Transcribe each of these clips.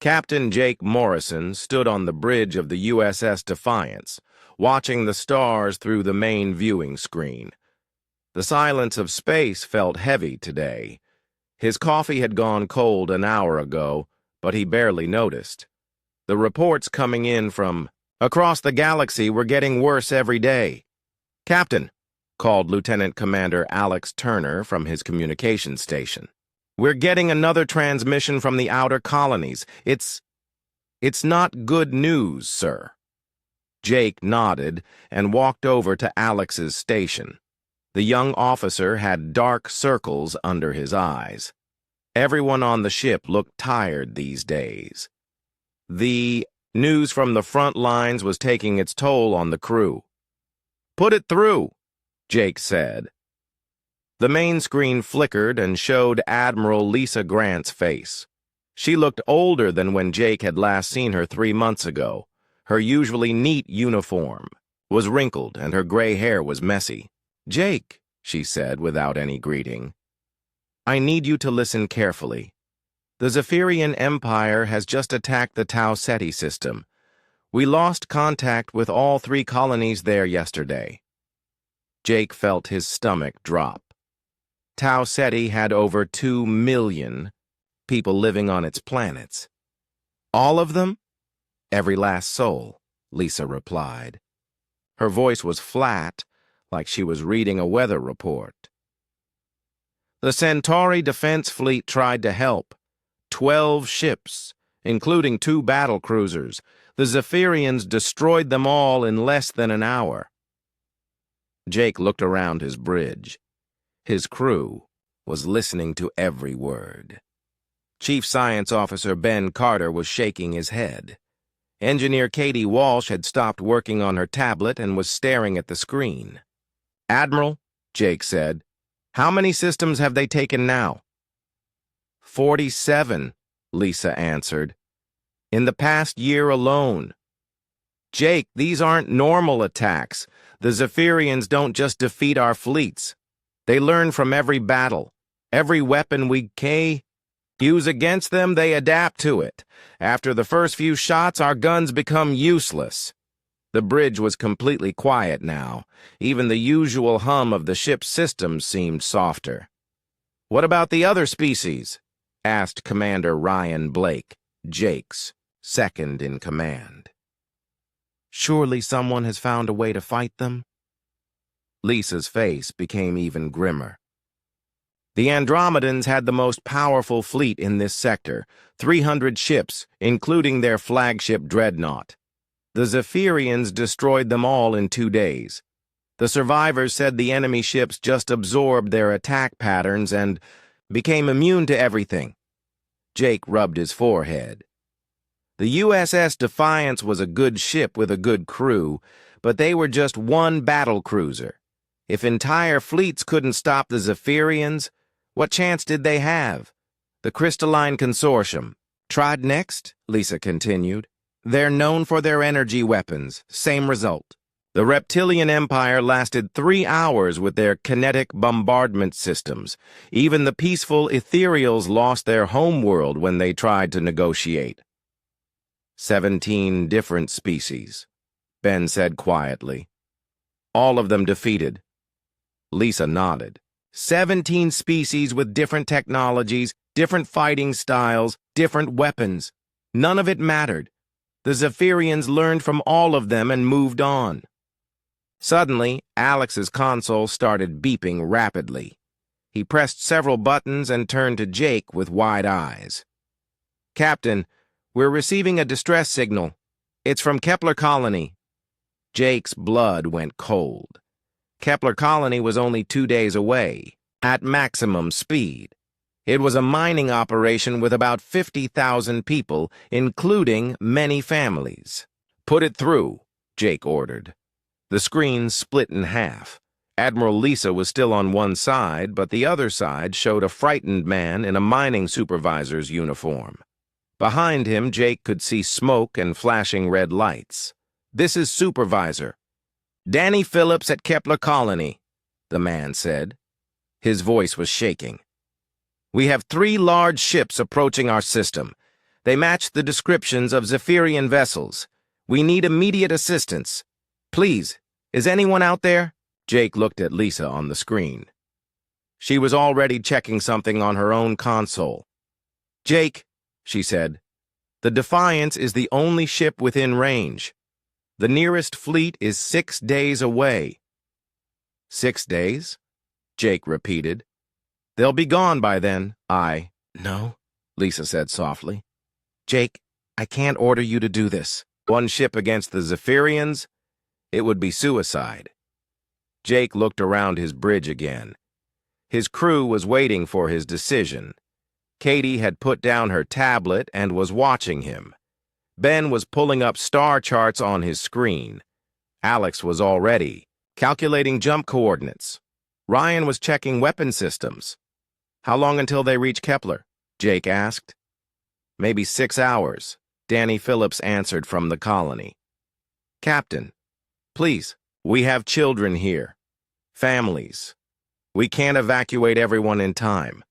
Captain Jake Morrison stood on the bridge of the USS Defiance, watching the stars through the main viewing screen. The silence of space felt heavy today. His coffee had gone cold an hour ago, but he barely noticed. The reports coming in from across the galaxy were getting worse every day. "Captain," called Lieutenant Commander Alex Turner from his communication station. "We're getting another transmission from the outer colonies. It's not good news, sir." Jake nodded and walked over to Alex's station. The young officer had dark circles under his eyes. Everyone on the ship looked tired these days. The news from the front lines was taking its toll on the crew. "Put it through," Jake said. The main screen flickered and showed Admiral Lisa Grant's face. She looked older than when Jake had last seen her 3 months ago. Her usually neat uniform was wrinkled and her gray hair was messy. "Jake," she said without any greeting, "I need you to listen carefully. The Zephyrian Empire has just attacked the Tau Ceti system. We lost contact with all 3 colonies there yesterday." Jake felt his stomach drop. Tau Ceti had over 2 million people living on its planets. "All of them?" "Every last soul," Lisa replied. Her voice was flat, like she was reading a weather report. "The Centauri Defense Fleet tried to help. 12 ships, including 2 battle cruisers. The Zephyrians destroyed them all in less than an hour." Jake looked around his bridge. His crew was listening to every word. Chief Science Officer Ben Carter was shaking his head. Engineer Katie Walsh had stopped working on her tablet and was staring at the screen. "Admiral," Jake said, "how many systems have they taken now?" 47, Lisa answered. "In the past year alone." "Jake, these aren't normal attacks. The Zephyrians don't just defeat our fleets. They learn from every battle. Every weapon we use against them, they adapt to it. After the first few shots, our guns become useless." The bridge was completely quiet now. Even the usual hum of the ship's systems seemed softer. "What about the other species?" asked Commander Ryan Blake, Jake's second in command. "Surely someone has found a way to fight them?" Lisa's face became even grimmer. "The Andromedans had the most powerful fleet in this sector, 300 ships, including their flagship dreadnought. The Zephyrians destroyed them all in 2 days. The survivors said the enemy ships just absorbed their attack patterns and became immune to everything." Jake rubbed his forehead. "The USS Defiance was a good ship with a good crew, but they were just one battle cruiser. If entire fleets couldn't stop the Zephyrians, what chance did they have? The Crystalline Consortium tried next," Lisa continued. "They're known for their energy weapons. Same result. The Reptilian Empire lasted 3 hours with their kinetic bombardment systems. Even the peaceful Ethereals lost their homeworld when they tried to negotiate." 17 different species, Ben said quietly. "All of them defeated." Lisa nodded. 17 species with different technologies, different fighting styles, different weapons. None of it mattered. The Zephyrians learned from all of them and moved on. Suddenly, Alex's console started beeping rapidly. He pressed several buttons and turned to Jake with wide eyes. "Captain, we're receiving a distress signal. It's from Kepler Colony." Jake's blood went cold. Kepler Colony was only 2 days away, at maximum speed. It was a mining operation with about 50,000 people, including many families. "Put it through," Jake ordered. The screen split in half. Admiral Lisa was still on one side, but the other side showed a frightened man in a mining supervisor's uniform. Behind him, Jake could see smoke and flashing red lights. "This is Supervisor Danny Phillips at Kepler Colony," the man said. His voice was shaking. "We have 3 large ships approaching our system. They match the descriptions of Zephyrian vessels. We need immediate assistance. Please, is anyone out there? Jake looked at Lisa on the screen. She was already checking something on her own console. Jake, she said, the Defiance is the only ship within range. The nearest fleet is 6 days away. 6 days? Jake repeated. They'll be gone by then. No, Lisa said softly. Jake, I can't order you to do this. One ship against the Zephyrians? It would be suicide. Jake looked around his bridge again. His crew was waiting for his decision. Katie had put down her tablet and was watching him. Ben was pulling up star charts on his screen. Alex was already calculating jump coordinates. Ryan was checking weapon systems. How long until they reach Kepler? Jake asked. Maybe 6 hours, Danny Phillips answered from the colony. Captain, please, we have children here. Families. We can't evacuate everyone in time.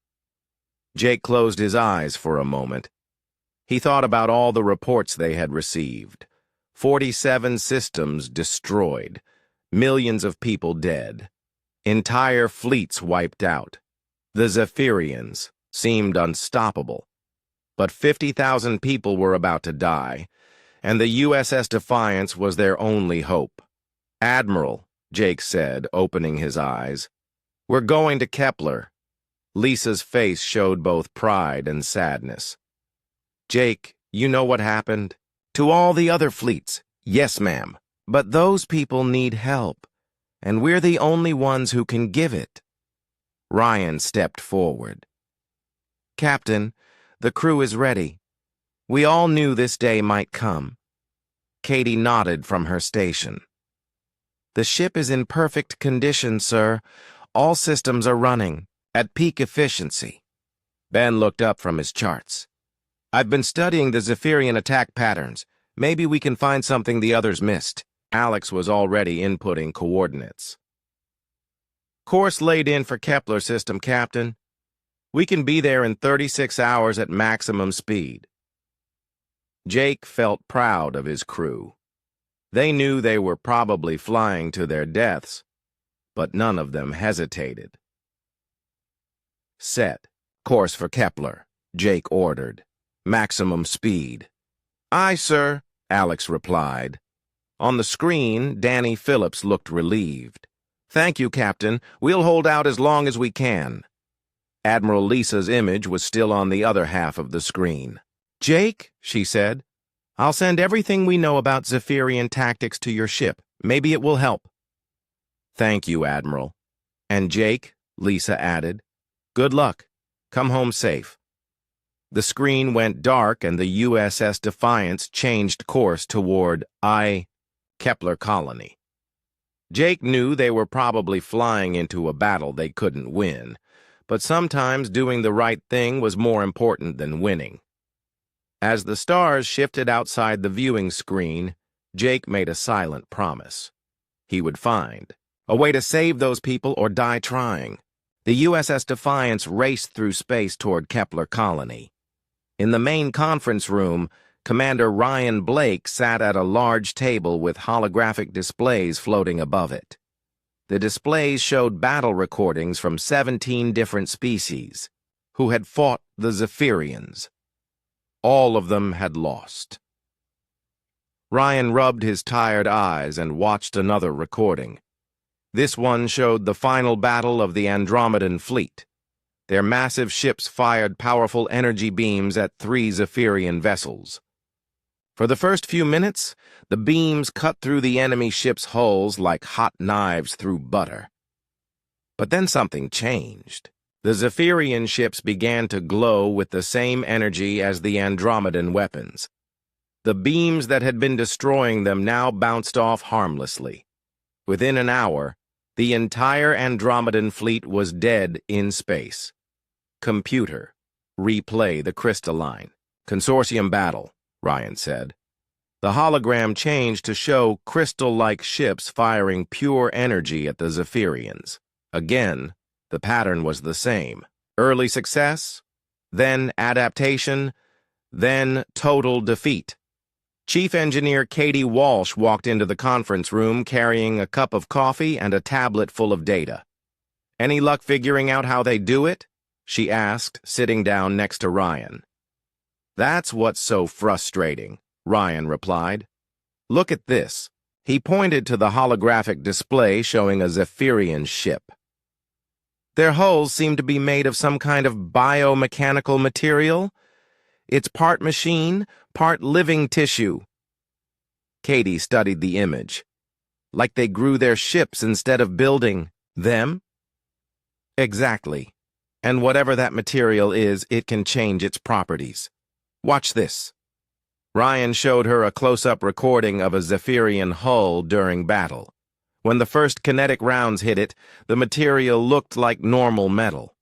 Jake closed his eyes for a moment. He thought about all the reports they had received. 47 systems destroyed. Millions of people dead. Entire fleets wiped out. The Zephyrians seemed unstoppable. But 50,000 people were about to die, and the USS Defiance was their only hope. Admiral, Jake said, opening his eyes, we're going to Kepler. Lisa's face showed both pride and sadness. Jake, you know what happened? To all the other fleets, yes, ma'am. But those people need help, and we're the only ones who can give it. Ryan stepped forward. Captain, the crew is ready. We all knew this day might come. Katie nodded from her station. The ship is in perfect condition, sir. All systems are running at peak efficiency. Ben looked up from his charts. I've been studying the Zephyrian attack patterns. Maybe we can find something the others missed. Alex was already inputting coordinates. Course laid in for Kepler system, Captain. We can be there in 36 hours at maximum speed. Jake felt proud of his crew. They knew they were probably flying to their deaths, but none of them hesitated. Set course for Kepler, Jake ordered. Maximum speed. Aye, sir, Alex replied. On the screen, Danny Phillips looked relieved. Thank you, Captain. We'll hold out as long as we can. Admiral Lisa's image was still on the other half of the screen. Jake, she said, I'll send everything we know about Zephyrian tactics to your ship. Maybe it will help. Thank you, Admiral. And Jake, Lisa added, good luck. Come home safe. The screen went dark and the USS Defiance changed course toward Kepler colony. Jake knew they were probably flying into a battle they couldn't win, but sometimes doing the right thing was more important than winning. As the stars shifted outside the viewing screen, Jake made a silent promise. He would find a way to save those people or die trying. The USS Defiance raced through space toward Kepler colony. In the main conference room, Commander Ryan Blake sat at a large table with holographic displays floating above it. The displays showed battle recordings from 17 different species who had fought the Zephyrians. All of them had lost. Ryan rubbed his tired eyes and watched another recording. This one showed the final battle of the Andromedan fleet. Their massive ships fired powerful energy beams at 3 Zephyrian vessels. For the first few minutes, the beams cut through the enemy ships' hulls like hot knives through butter. But then something changed. The Zephyrian ships began to glow with the same energy as the Andromedan weapons. The beams that had been destroying them now bounced off harmlessly. Within an hour, the entire Andromedan fleet was dead in space. Computer, replay the crystalline. Consortium battle, Ryan said. The hologram changed to show crystal-like ships firing pure energy at the Zephyrians. Again, the pattern was the same. Early success, then adaptation, Then total defeat. Chief Engineer Katie Walsh walked into the conference room carrying a cup of coffee and a tablet full of data. "Any luck figuring out how they do it?" she asked, sitting down next to Ryan. "That's what's so frustrating," Ryan replied. "Look at this." He pointed to the holographic display showing a Zephyrian ship. "Their hulls seem to be made of some kind of biomechanical material. It's part machine, part living tissue." Katie studied the image. "Like they grew their ships instead of building them?" "Exactly. And whatever that material is, it can change its properties. Watch this." Ryan showed her a close-up recording of a Zephyrian hull during battle. When the first kinetic rounds hit it, the material looked like normal metal.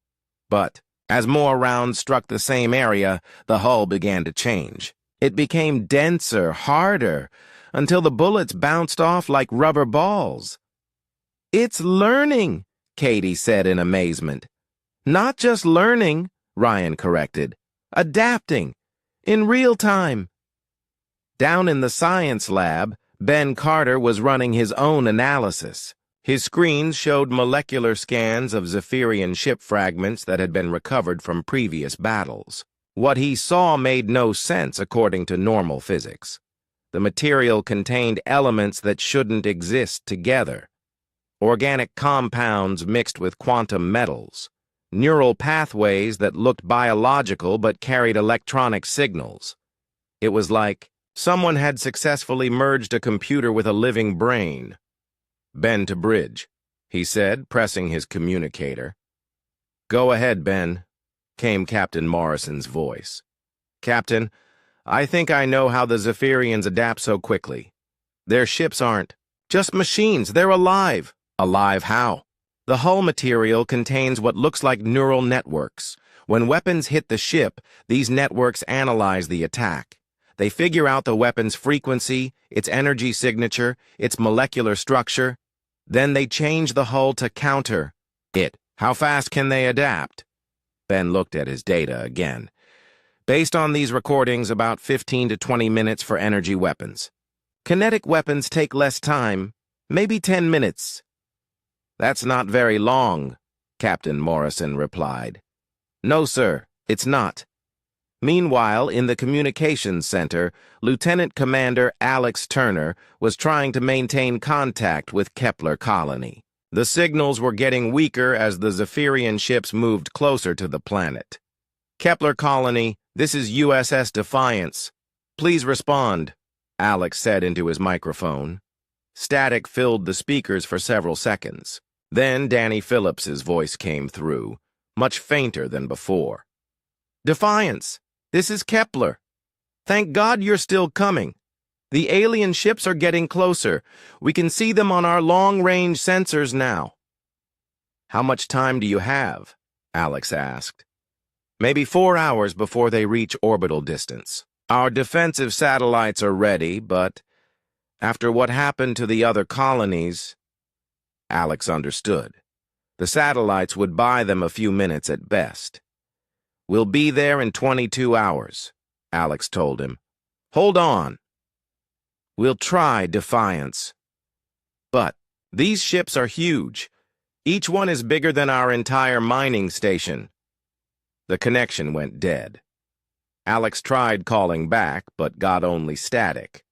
But as more rounds struck the same area, the hull began to change. It became denser, harder, until the bullets bounced off like rubber balls. "It's learning," Katie said in amazement. "Not just learning," Ryan corrected. "Adapting. In real time." Down in the science lab, Ben Carter was running his own analysis. His screens showed molecular scans of Zephyrian ship fragments that had been recovered from previous battles. What he saw made no sense according to normal physics. The material contained elements that shouldn't exist together. Organic compounds mixed with quantum metals. Neural pathways that looked biological but carried electronic signals. It was like someone had successfully merged a computer with a living brain. "Ben to bridge," he said, pressing his communicator. "Go ahead, Ben," came Captain Morrison's voice. "Captain, I think I know how the Zephyrians adapt so quickly. Their ships aren't just machines, they're alive." "Alive how?" "The hull material contains what looks like neural networks. When weapons hit the ship, these networks analyze the attack. They figure out the weapon's frequency, its energy signature, its molecular structure. Then they change the hull to counter it. How fast can they adapt?" Ben looked at his data again. "Based on these recordings, about 15 to 20 minutes for energy weapons. Kinetic weapons take less time, maybe 10 minutes. "That's not very long," Captain Morrison replied. "No, sir, it's not." Meanwhile, in the communications center, Lieutenant Commander Alex Turner was trying to maintain contact with Kepler Colony. The signals were getting weaker as the Zephyrian ships moved closer to the planet. "Kepler Colony, this is USS Defiance. Please respond," Alex said into his microphone. Static filled the speakers for several seconds. Then Danny Phillips's voice came through, much fainter than before. "Defiance, this is Kepler. Thank God you're still coming. The alien ships are getting closer. We can see them on our long-range sensors now." "How much time do you have?" Alex asked. "Maybe 4 hours before they reach orbital distance. Our defensive satellites are ready, but after what happened to the other colonies..." Alex understood. The satellites would buy them a few minutes at best. "We'll be there in 22 hours, Alex told him. "Hold on." "We'll try, Defiance. But these ships are huge. Each one is bigger than our entire mining station." The connection went dead. Alex tried calling back, but got only static.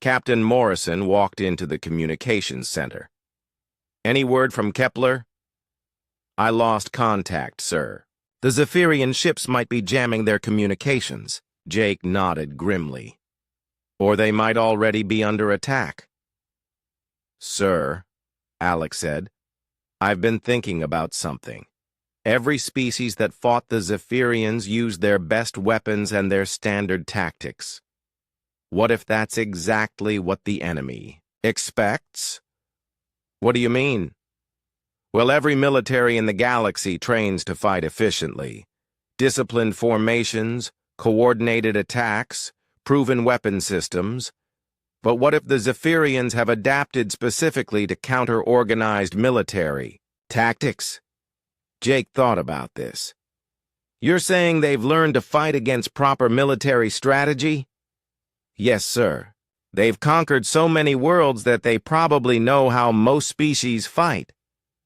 Captain Morrison walked into the communications center. "Any word from Kepler?" "I lost contact, sir. The Zephyrian ships might be jamming their communications." Jake nodded grimly. "Or they might already be under attack." "Sir," Alex said, "I've been thinking about something. Every species that fought the Zephyrians used their best weapons and their standard tactics. What if that's exactly what the enemy expects?" "What do you mean?" "Well, every military in the galaxy trains to fight efficiently. Disciplined formations, coordinated attacks, proven weapon systems. But what if the Zephyrians have adapted specifically to counter organized military tactics?" Jake thought about this. You're saying they've learned to fight against proper military strategy? Yes, sir. They've conquered so many worlds that they probably know how most species fight.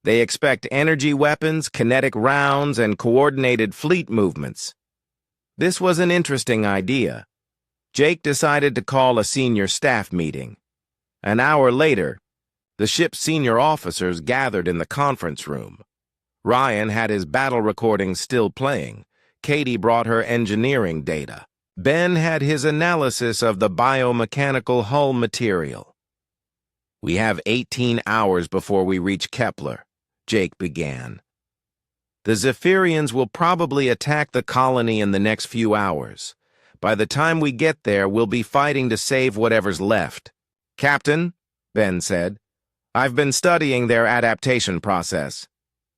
They expect energy weapons, kinetic rounds, and coordinated fleet movements. This was an interesting idea. Jake decided to call a senior staff meeting. An hour later, the ship's senior officers gathered in the conference room. Ryan had his battle recordings still playing. Katie brought her engineering data. Ben had his analysis of the biomechanical hull material. We have 18 hours before we reach Kepler, Jake began. The Zephyrians will probably attack the colony in the next few hours. By the time we get there, we'll be fighting to save whatever's left. Captain, Ben said, I've been studying their adaptation process.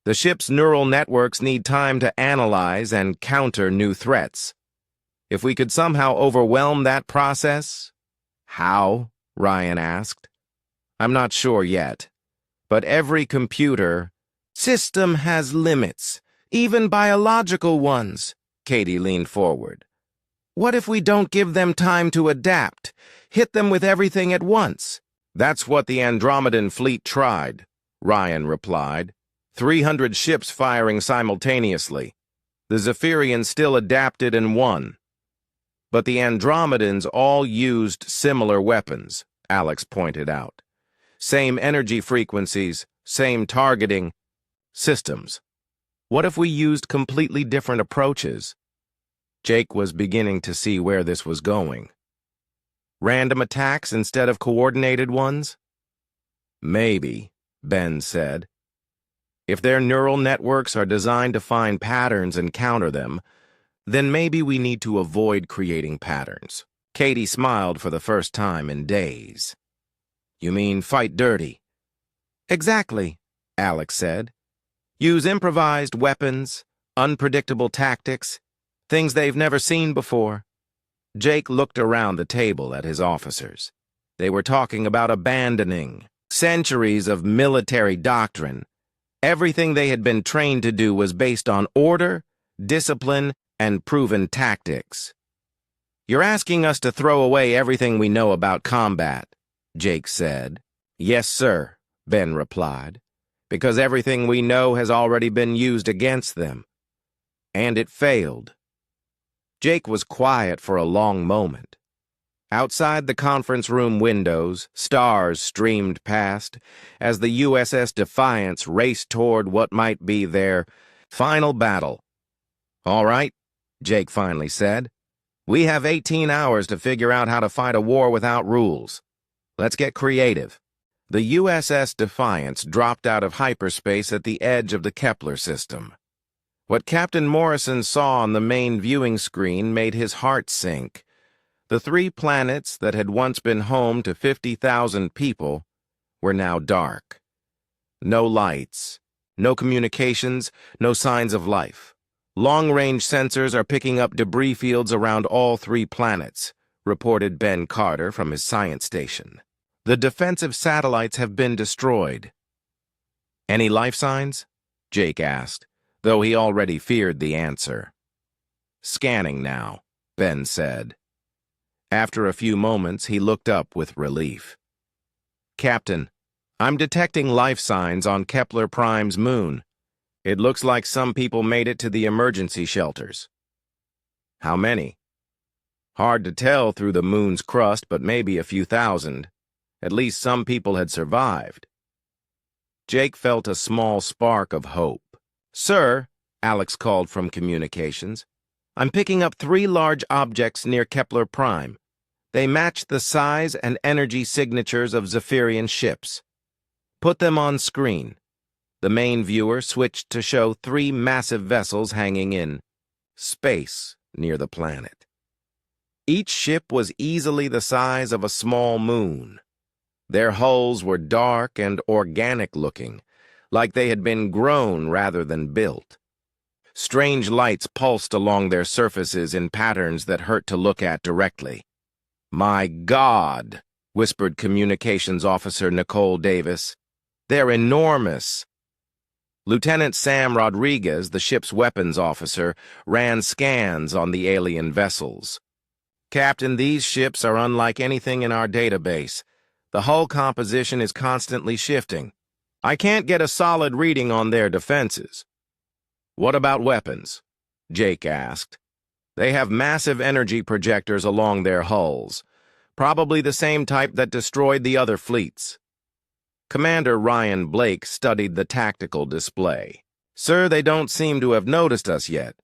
The ship's neural networks need time to analyze and counter new threats. If we could somehow overwhelm that process... How? Ryan asked. I'm not sure yet. But every computer system has limits, even biological ones. Katie leaned forward. What if we don't give them time to adapt, hit them with everything at once? That's what the Andromedan fleet tried, Ryan replied. 300 ships firing simultaneously. The Zephyrians still adapted and won. But the Andromedans all used similar weapons, Alex pointed out. Same energy frequencies, same targeting systems. What if we used completely different approaches? Jake was beginning to see where this was going. Random attacks instead of coordinated ones? Maybe, Ben said. If their neural networks are designed to find patterns and counter them, then maybe we need to avoid creating patterns. Katie smiled for the first time in days. You mean fight dirty? Exactly, Alex said. Use improvised weapons, unpredictable tactics, things they've never seen before. Jake looked around the table at his officers. They were talking about abandoning centuries of military doctrine. Everything they had been trained to do was based on order, discipline, and proven tactics. You're asking us to throw away everything we know about combat, Jake said. Yes, sir, Ben replied, because everything we know has already been used against them. And it failed. Jake was quiet for a long moment. Outside the conference room windows, stars streamed past as the USS Defiance raced toward what might be their final battle. All right, Jake finally said. We have 18 hours to figure out how to fight a war without rules. Let's get creative. The USS Defiance dropped out of hyperspace at the edge of the Kepler system. What Captain Morrison saw on the main viewing screen made his heart sink. The 3 planets that had once been home to 50,000 people were now dark. No lights, no communications, no signs of life. Long-range sensors are picking up debris fields around all 3 planets, reported Ben Carter from his science station. The defensive satellites have been destroyed. Any life signs? Jake asked, though he already feared the answer. Scanning now, Ben said. After a few moments, he looked up with relief. Captain, I'm detecting life signs on Kepler Prime's moon. It looks like some people made it to the emergency shelters. How many? Hard to tell through the moon's crust, but maybe a few thousand. At least some people had survived. Jake felt a small spark of hope. Sir, Alex called from communications, I'm picking up 3 large objects near Kepler Prime. They match the size and energy signatures of Zephyrian ships. Put them on screen. The main viewer switched to show 3 massive vessels hanging in space near the planet. Each ship was easily the size of a small moon. Their hulls were dark and organic-looking, like they had been grown rather than built. Strange lights pulsed along their surfaces in patterns that hurt to look at directly. My God, whispered Communications Officer Nicole Davis. They're enormous. Lieutenant Sam Rodriguez, the ship's weapons officer, ran scans on the alien vessels. Captain, these ships are unlike anything in our database. The hull composition is constantly shifting. I can't get a solid reading on their defenses. What about weapons? Jake asked. They have massive energy projectors along their hulls, probably the same type that destroyed the other fleets. Commander Ryan Blake studied the tactical display. Sir, they don't seem to have noticed us yet.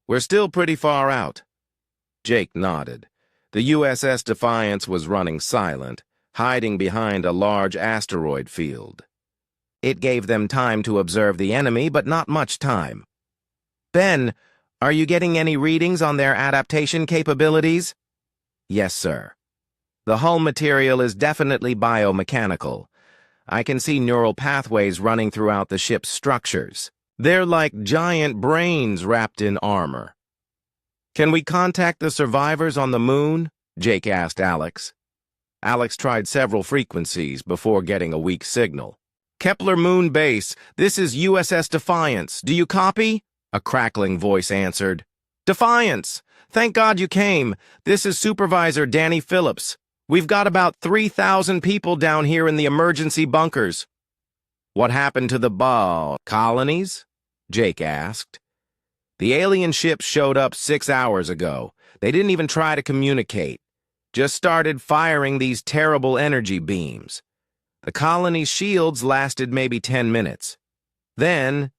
We're still pretty far out. Jake nodded. The USS Defiance was running silent, hiding behind a large asteroid field. It gave them time to observe the enemy, but not much time. Ben, are you getting any readings on their adaptation capabilities? Yes, sir. The hull material is definitely biomechanical. I can see neural pathways running throughout the ship's structures. They're like giant brains wrapped in armor. Can we contact the survivors on the moon? Jake asked Alex. Alex tried several frequencies before getting a weak signal. Kepler Moon Base, this is USS Defiance. Do you copy? A crackling voice answered. Defiance! Thank God you came. This is Supervisor Danny Phillips. We've got about 3,000 people down here in the emergency bunkers. What happened to the colonies? Jake asked. The alien ship showed up 6 hours ago. They didn't even try to communicate. Just started firing these terrible energy beams. The colony's shields lasted maybe 10 minutes. Then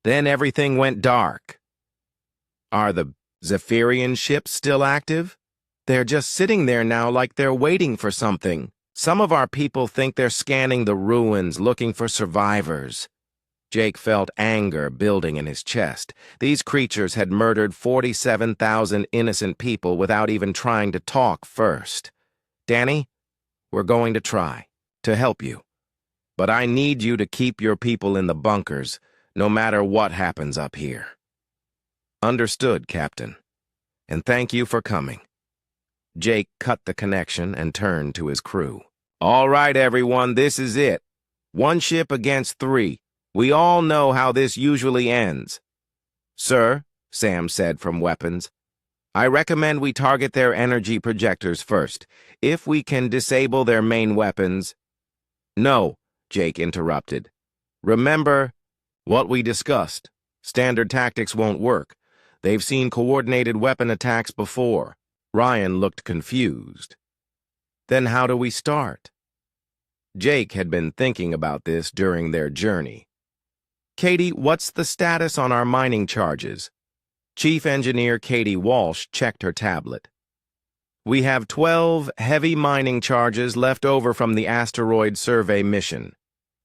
everything went dark. Are the Zephyrian ships still active? They're just sitting there now like they're waiting for something. Some of our people think they're scanning the ruins, looking for survivors. Jake felt anger building in his chest. These creatures had murdered 47,000 innocent people without even trying to talk first. Danny, we're going to try to help you. But I need you to keep your people in the bunkers, no matter what happens up here. Understood, Captain. And thank you for coming. Jake cut the connection and turned to his crew. All right, everyone, this is it. 1 ship against 3. We all know how this usually ends. Sir, Sam said from weapons, I recommend we target their energy projectors first. If we can disable their main weapons... No, Jake interrupted. Remember what we discussed. Standard tactics won't work. They've seen coordinated weapon attacks before. Ryan looked confused. Then how do we start? Jake had been thinking about this during their journey. Katie, what's the status on our mining charges? Chief Engineer Katie Walsh checked her tablet. We have 12 heavy mining charges left over from the asteroid survey mission.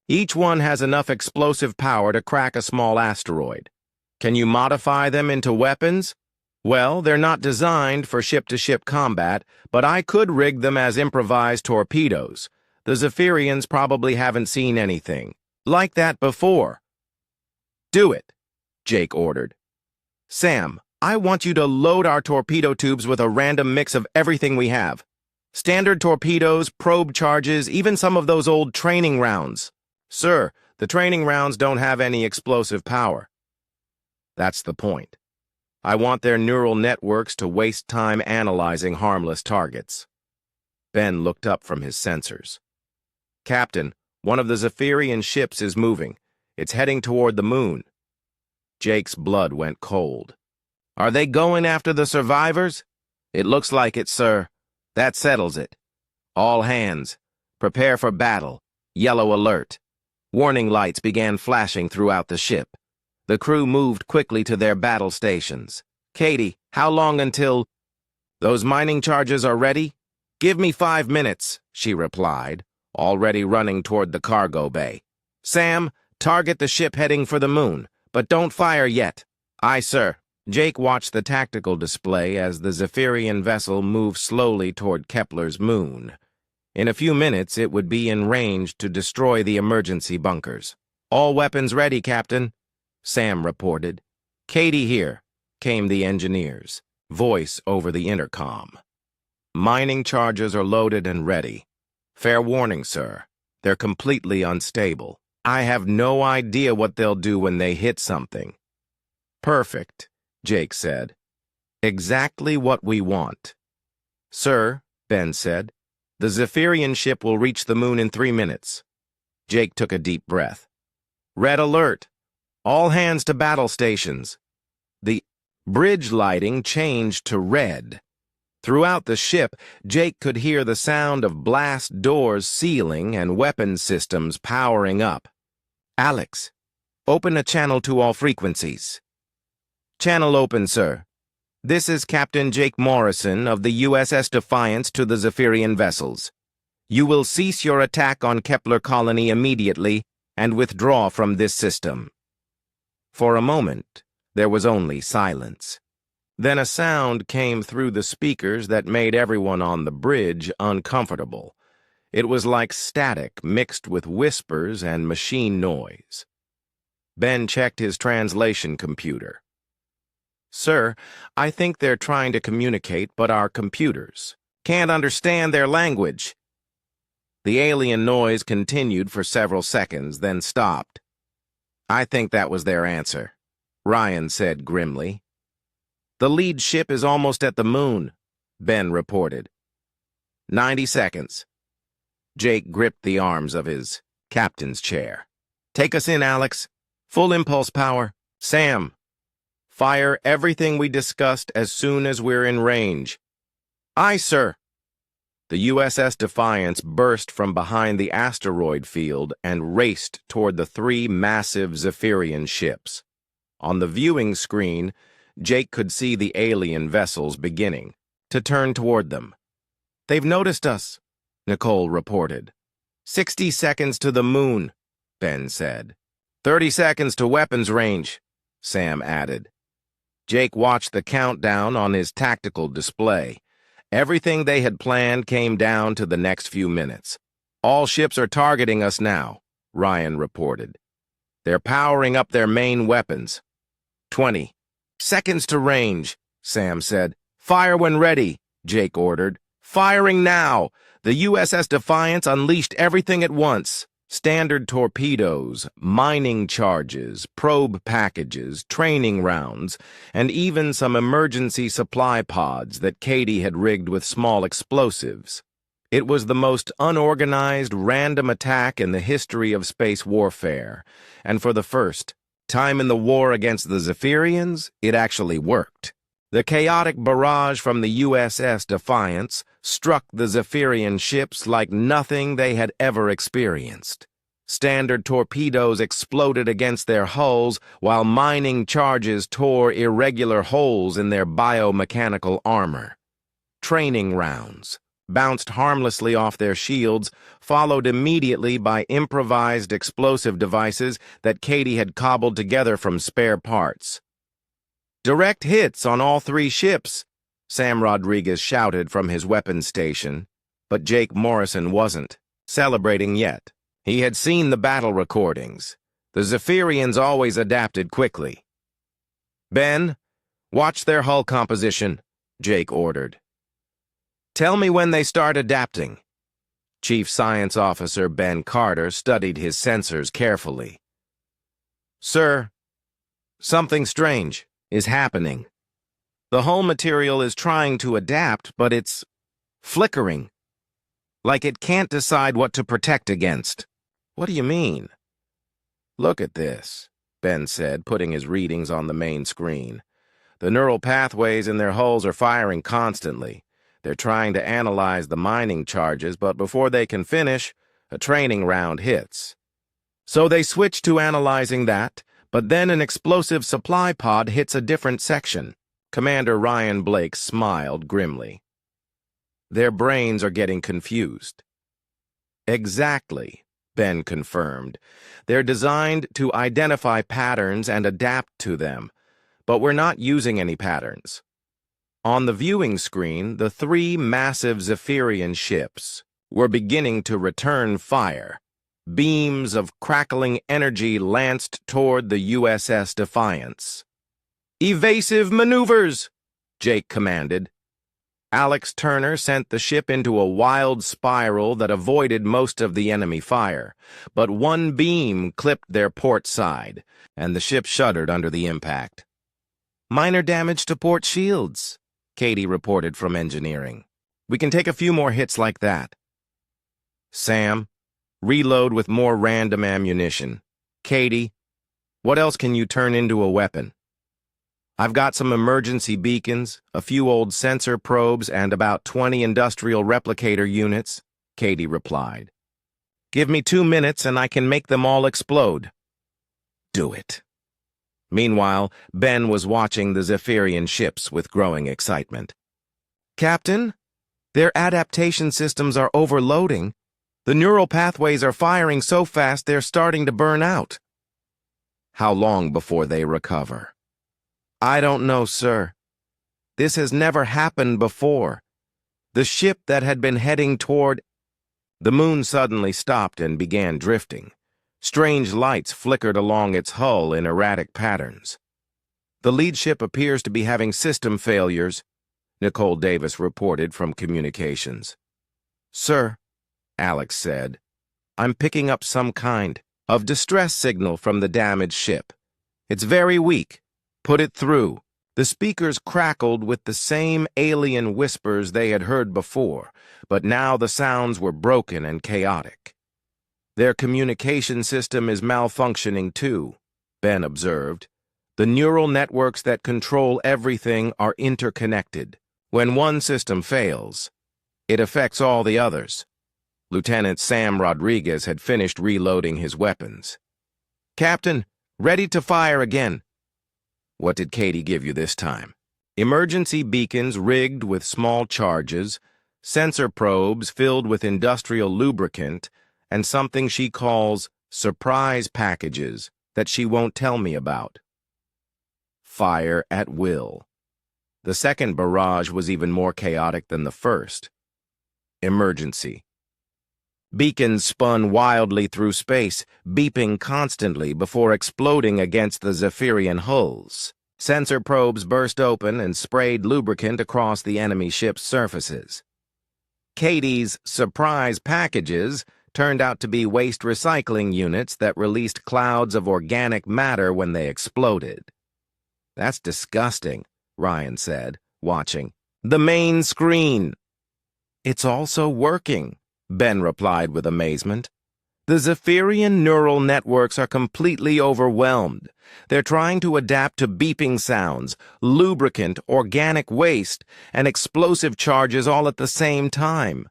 Each one has enough explosive power to crack a small asteroid. Can you modify them into weapons? Well, they're not designed for ship-to-ship combat, but I could rig them as improvised torpedoes. The Zephyrians probably haven't seen anything like that before. Do it, Jake ordered. Sam, I want you to load our torpedo tubes with a random mix of everything we have. Standard torpedoes, probe charges, even some of those old training rounds. Sir, the training rounds don't have any explosive power. That's the point. I want their neural networks to waste time analyzing harmless targets. Ben looked up from his sensors. Captain, one of the Zephyrian ships is moving. It's heading toward the moon. Jake's blood went cold. Are they going after the survivors? It looks like it, sir. That settles it. All hands. Prepare for battle. Yellow alert. Warning lights began flashing throughout the ship. The crew moved quickly to their battle stations. Katie, how long until... Those mining charges are ready? Give me 5 minutes, she replied, already running toward the cargo bay. Sam, target the ship heading for the moon, but don't fire yet. Aye, sir. Jake watched the tactical display as the Zephyrian vessel moved slowly toward Kepler's moon. In a few minutes, it would be in range to destroy the emergency bunkers. All weapons ready, Captain, Sam reported. Katie here, came the engineer's voice over the intercom. Mining charges are loaded and ready. Fair warning, sir. They're completely unstable. I have no idea what they'll do when they hit something. Perfect, Jake said. Exactly what we want. Sir, Ben said, the Zephyrian ship will reach the moon in 3 minutes. Jake took a deep breath. Red alert! All hands to battle stations. The bridge lighting changed to red. Throughout the ship, Jake could hear the sound of blast doors sealing and weapon systems powering up. Alex, open a channel to all frequencies. Channel open, sir. This is Captain Jake Morrison of the USS Defiance to the Zephyrian vessels. You will cease your attack on Kepler Colony immediately and withdraw from this system. For a moment, there was only silence. Then a sound came through the speakers that made everyone on the bridge uncomfortable. It was like static mixed with whispers and machine noise. Ben checked his translation computer. Sir, I think they're trying to communicate, but our computers can't understand their language. The alien noise continued for several seconds, then stopped. I think that was their answer, Ryan said grimly. The lead ship is almost at the moon, Ben reported. 90 seconds. Jake gripped the arms of his captain's chair. Take us in, Alex. Full impulse power. Sam, fire everything we discussed as soon as we're in range. Aye, sir. The USS Defiance burst from behind the asteroid field and raced toward the 3 massive Zephyrian ships. On the viewing screen, Jake could see the alien vessels beginning to turn toward them. They've noticed us, Nicole reported. 60 seconds to the moon, Ben said. 30 seconds to weapons range, Sam added. Jake watched the countdown on his tactical display. Everything they had planned came down to the next few minutes. All ships are targeting us now, Ryan reported. They're powering up their main weapons. 20 seconds to range, Sam said. Fire when ready, Jake ordered. Firing now! The USS Defiance unleashed everything at once. Standard torpedoes, mining charges, probe packages, training rounds, and even some emergency supply pods that Katie had rigged with small explosives. It was the most unorganized, random attack in the history of space warfare, and for the first time in the war against the Zephyrians, it actually worked. The chaotic barrage from the USS Defiance struck the Zephyrian ships like nothing they had ever experienced. Standard torpedoes exploded against their hulls, while mining charges tore irregular holes in their biomechanical armor. Training rounds bounced harmlessly off their shields, followed immediately by improvised explosive devices that Katie had cobbled together from spare parts. Direct hits on all 3 ships, Sam Rodriguez shouted from his weapons station, but Jake Morrison wasn't celebrating yet. He had seen the battle recordings. The Zephyrians always adapted quickly. Ben, watch their hull composition, Jake ordered. Tell me when they start adapting. Chief Science Officer Ben Carter studied his sensors carefully. Sir, something strange is happening. The hull material is trying to adapt, but it's flickering, like it can't decide what to protect against. What do you mean? Look at this, Ben said, putting his readings on the main screen. The neural pathways in their hulls are firing constantly. They're trying to analyze the mining charges, but before they can finish, a training round hits. So they switch to analyzing that, but then an explosive supply pod hits a different section. Commander Ryan Blake smiled grimly. Their brains are getting confused. Exactly, Ben confirmed. They're designed to identify patterns and adapt to them, but we're not using any patterns. On the viewing screen, the 3 massive Zephyrian ships were beginning to return fire. Beams of crackling energy lanced toward the USS Defiance. Evasive maneuvers, Jake commanded. Alex Turner sent the ship into a wild spiral that avoided most of the enemy fire, but one beam clipped their port side, and the ship shuddered under the impact. "Minor damage to port shields," Katie reported from engineering. "We can take a few more hits like that." "Sam, reload with more random ammunition. Katie, what else can you turn into a weapon?" "I've got some emergency beacons, a few old sensor probes, and about 20 industrial replicator units," Katie replied. "Give me 2 minutes and I can make them all explode." "Do it." Meanwhile, Ben was watching the Zephyrian ships with growing excitement. "Captain, their adaptation systems are overloading. The neural pathways are firing so fast they're starting to burn out." "How long before they recover?" "I don't know, sir. This has never happened before. The ship that had been heading toward—" The moon suddenly stopped and began drifting. Strange lights flickered along its hull in erratic patterns. "The lead ship appears to be having system failures," Nicole Davis reported from communications. "Sir," Alex said, "I'm picking up some kind of distress signal from the damaged ship. It's very weak. Put it through." The speakers crackled with the same alien whispers they had heard before, but now the sounds were broken and chaotic. "Their communication system is malfunctioning too," Ben observed. "The neural networks that control everything are interconnected. When one system fails, it affects all the others." Lieutenant Sam Rodriguez had finished reloading his weapons. "Captain, ready to fire again." "What did Katie give you this time?" "Emergency beacons rigged with small charges, sensor probes filled with industrial lubricant, and something she calls surprise packages that she won't tell me about." Fire at will. The second barrage was even more chaotic than the first. Emergency. Beacons spun wildly through space, beeping constantly before exploding against the Zephyrian hulls. Sensor probes burst open and sprayed lubricant across the enemy ship's surfaces. Katie's surprise packages turned out to be waste recycling units that released clouds of organic matter when they exploded. "That's disgusting," Ryan said, watching. "The main screen." "It's also working," Ben replied with amazement. "The Zephyrian neural networks are completely overwhelmed. They're trying to adapt to beeping sounds, lubricant, organic waste, and explosive charges all at the same time."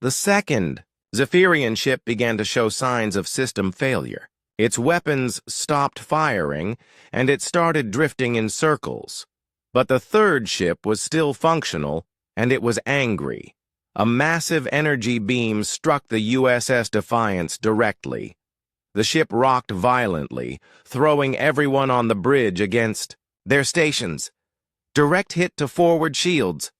The second Zephyrian ship began to show signs of system failure. Its weapons stopped firing, and it started drifting in circles. But the third ship was still functional, and it was angry. A massive energy beam struck the USS Defiance directly. The ship rocked violently, throwing everyone on the bridge against their stations. "Direct hit to forward shields."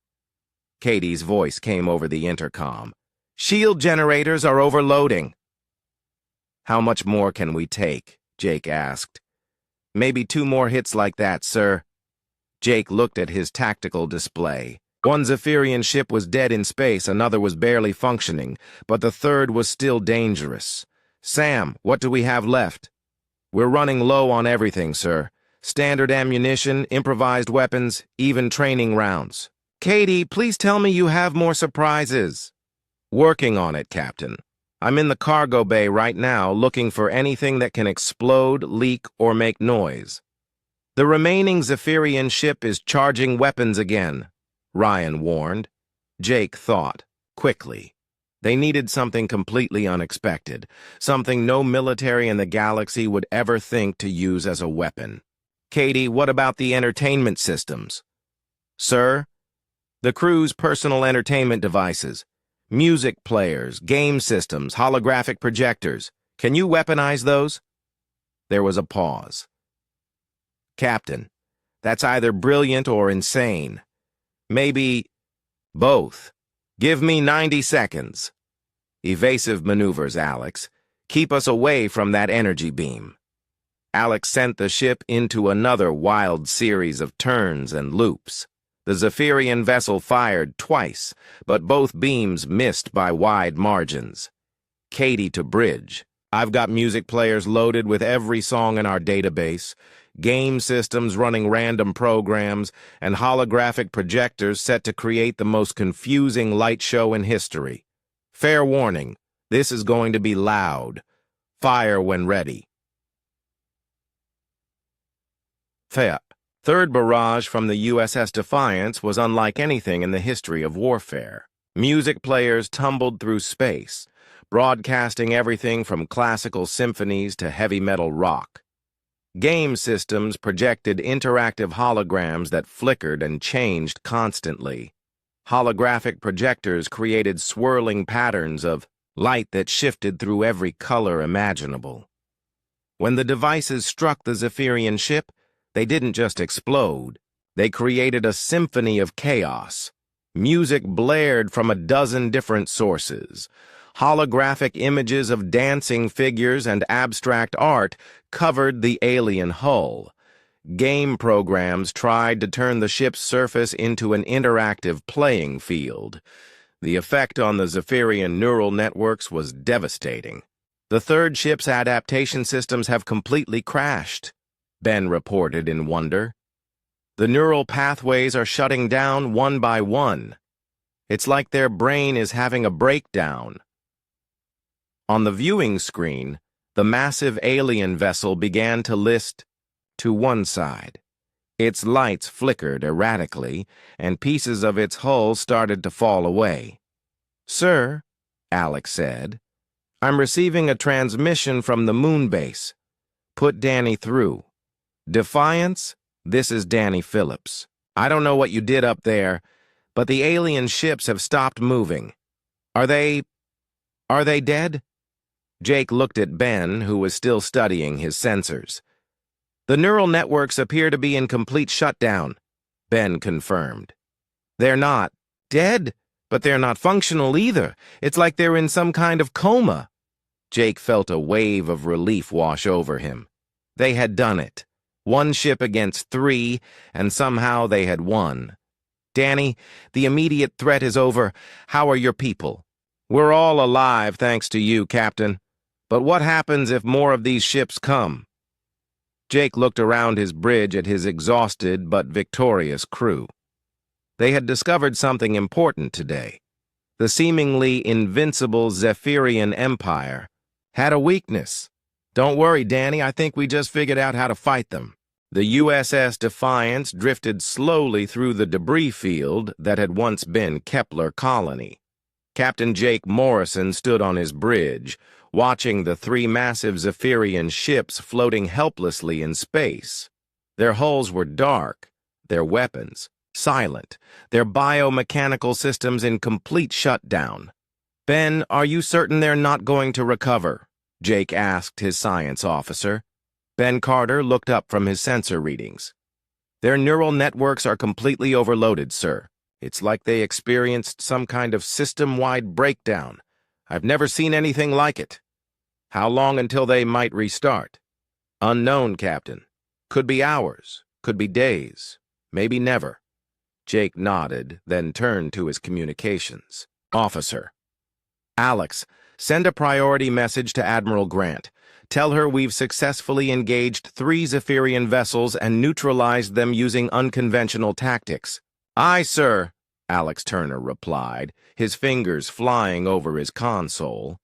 Katie's voice came over the intercom. "Shield generators are overloading." "How much more can we take?" Jake asked. "Maybe 2 more hits like that, sir." Jake looked at his tactical display. One Zephyrian ship was dead in space, another was barely functioning, but the third was still dangerous. "Sam, what do we have left?" "We're running low on everything, sir. Standard ammunition, improvised weapons, even training rounds." "Katie, please tell me you have more surprises." "Working on it, Captain. I'm in the cargo bay right now looking for anything that can explode, leak, or make noise." "The remaining Zephyrian ship is charging weapons again," Ryan warned. Jake thought, quickly. They needed something completely unexpected, something no military in the galaxy would ever think to use as a weapon. "Katie, what about the entertainment systems?" "Sir, the crew's personal entertainment devices, music players, game systems, holographic projectors. Can you weaponize those?" There was a pause. "Captain, that's either brilliant or insane. Maybe both. Give me 90 seconds. Evasive maneuvers, Alex. Keep us away from that energy beam." Alex sent the ship into another wild series of turns and loops. The Zephyrian vessel fired twice, but both beams missed by wide margins. Katie to bridge. I've got music players loaded with every song in our database, game systems running random programs, and holographic projectors set to create the most confusing light show in history. Fair warning, this is going to be loud. Fire when ready. Third barrage from the USS Defiance was unlike anything in the history of warfare. Music players tumbled through space, broadcasting everything from classical symphonies to heavy metal rock. Game systems projected interactive holograms that flickered and changed constantly. Holographic projectors created swirling patterns of light that shifted through every color imaginable. When the devices struck the Zephyrian ship, they didn't just explode. They created a symphony of chaos. Music blared from a dozen different sources. Holographic images of dancing figures and abstract art covered the alien hull. Game programs tried to turn the ship's surface into an interactive playing field. The effect on the Zephyrian neural networks was devastating. The third ship's adaptation systems have completely crashed, Ben reported in wonder. The neural pathways are shutting down one by one. It's like their brain is having a breakdown. On the viewing screen, the massive alien vessel began to lift to one side. Its lights flickered erratically, and pieces of its hull started to fall away. "Sir," Alex said, "I'm receiving a transmission from the moon base. Put Danny through. Defiance, this is Danny Phillips. I don't know what you did up there, but the alien ships have stopped moving. Are they dead?" Jake looked at Ben, who was still studying his sensors. "The neural networks appear to be in complete shutdown," Ben confirmed. "They're not dead, but they're not functional either. It's like they're in some kind of coma." Jake felt a wave of relief wash over him. They had done it. One ship against 3, and somehow they had won. "Danny, the immediate threat is over. How are your people?" "We're all alive, thanks to you, Captain. But what happens if more of these ships come?" Jake looked around his bridge at his exhausted but victorious crew. They had discovered something important today. The seemingly invincible Zephyrian Empire had a weakness. "Don't worry, Danny, I think we just figured out how to fight them." The USS Defiance drifted slowly through the debris field that had once been Kepler Colony. Captain Jake Morrison stood on his bridge, watching the 3 massive Zephyrian ships floating helplessly in space. Their hulls were dark, their weapons silent, their biomechanical systems in complete shutdown. "Ben, are you certain they're not going to recover?" Jake asked his science officer. Ben Carter looked up from his sensor readings. "Their neural networks are completely overloaded, sir. It's like they experienced some kind of system-wide breakdown. I've never seen anything like it." "How long until they might restart?" "Unknown, Captain. Could be hours, could be days, maybe never." Jake nodded, then turned to his communications. "Officer. Alex, send a priority message to Admiral Grant. Tell her we've successfully engaged 3 Zephyrian vessels and neutralized them using unconventional tactics." "Aye, sir," Alex Turner replied, his fingers flying over his console.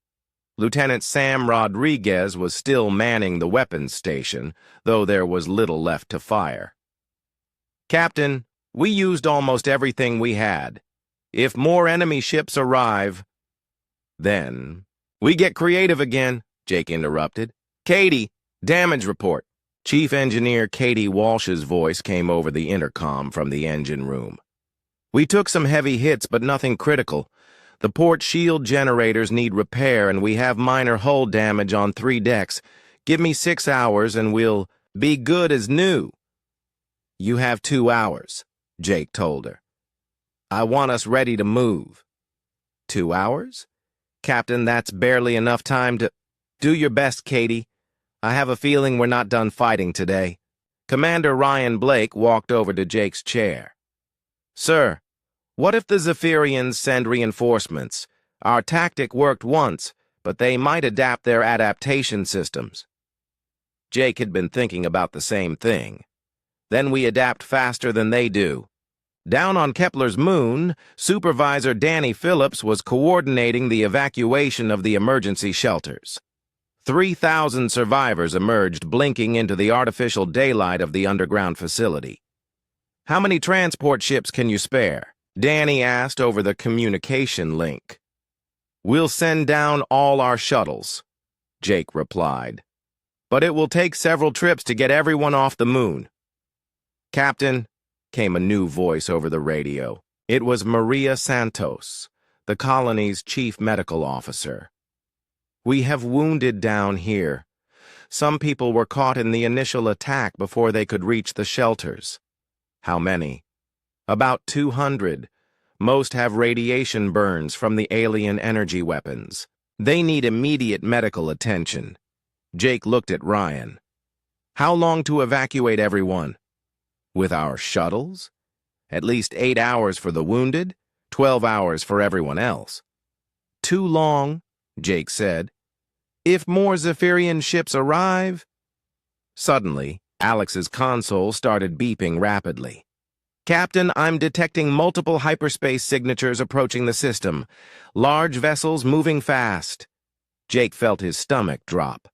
Lieutenant Sam Rodriguez was still manning the weapons station, though there was little left to fire. "Captain, we used almost everything we had. If more enemy ships arrive..." Then, "We get creative again," Jake interrupted. "Katie, damage report." Chief Engineer Katie Walsh's voice came over the intercom from the engine room. "We took some heavy hits, but nothing critical. The port shield generators need repair, and we have minor hull damage on 3 decks. Give me 6 hours, and we'll be good as new." "You have 2 hours," Jake told her. "I want us ready to move." 2 hours? Captain, that's barely enough time to... "Do your best, Katie. I have a feeling we're not done fighting today." Commander Ryan Blake walked over to Jake's chair. Sir, what if the Zephyrians send reinforcements? Our tactic worked once, but they might adapt their adaptation systems. Jake had been thinking about the same thing. Then we adapt faster than they do. Down on Kepler's moon, Supervisor Danny Phillips was coordinating the evacuation of the emergency shelters. 3,000 survivors emerged, blinking into the artificial daylight of the underground facility. How many transport ships can you spare? Danny asked over the communication link. We'll send down all our shuttles, Jake replied. But it will take several trips to get everyone off the moon. Captain, came a new voice over the radio. It was Maria Santos, the colony's chief medical officer. We have wounded down here. Some people were caught in the initial attack before they could reach the shelters. How many? About 200. Most have radiation burns from the alien energy weapons. They need immediate medical attention. Jake looked at Ryan. How long to evacuate everyone? With our shuttles? At least 8 hours for the wounded, 12 hours for everyone else. Too long, Jake said. If more Zephyrian ships arrive... Suddenly, Alex's console started beeping rapidly. Captain, I'm detecting multiple hyperspace signatures approaching the system. Large vessels moving fast. Jake felt his stomach drop.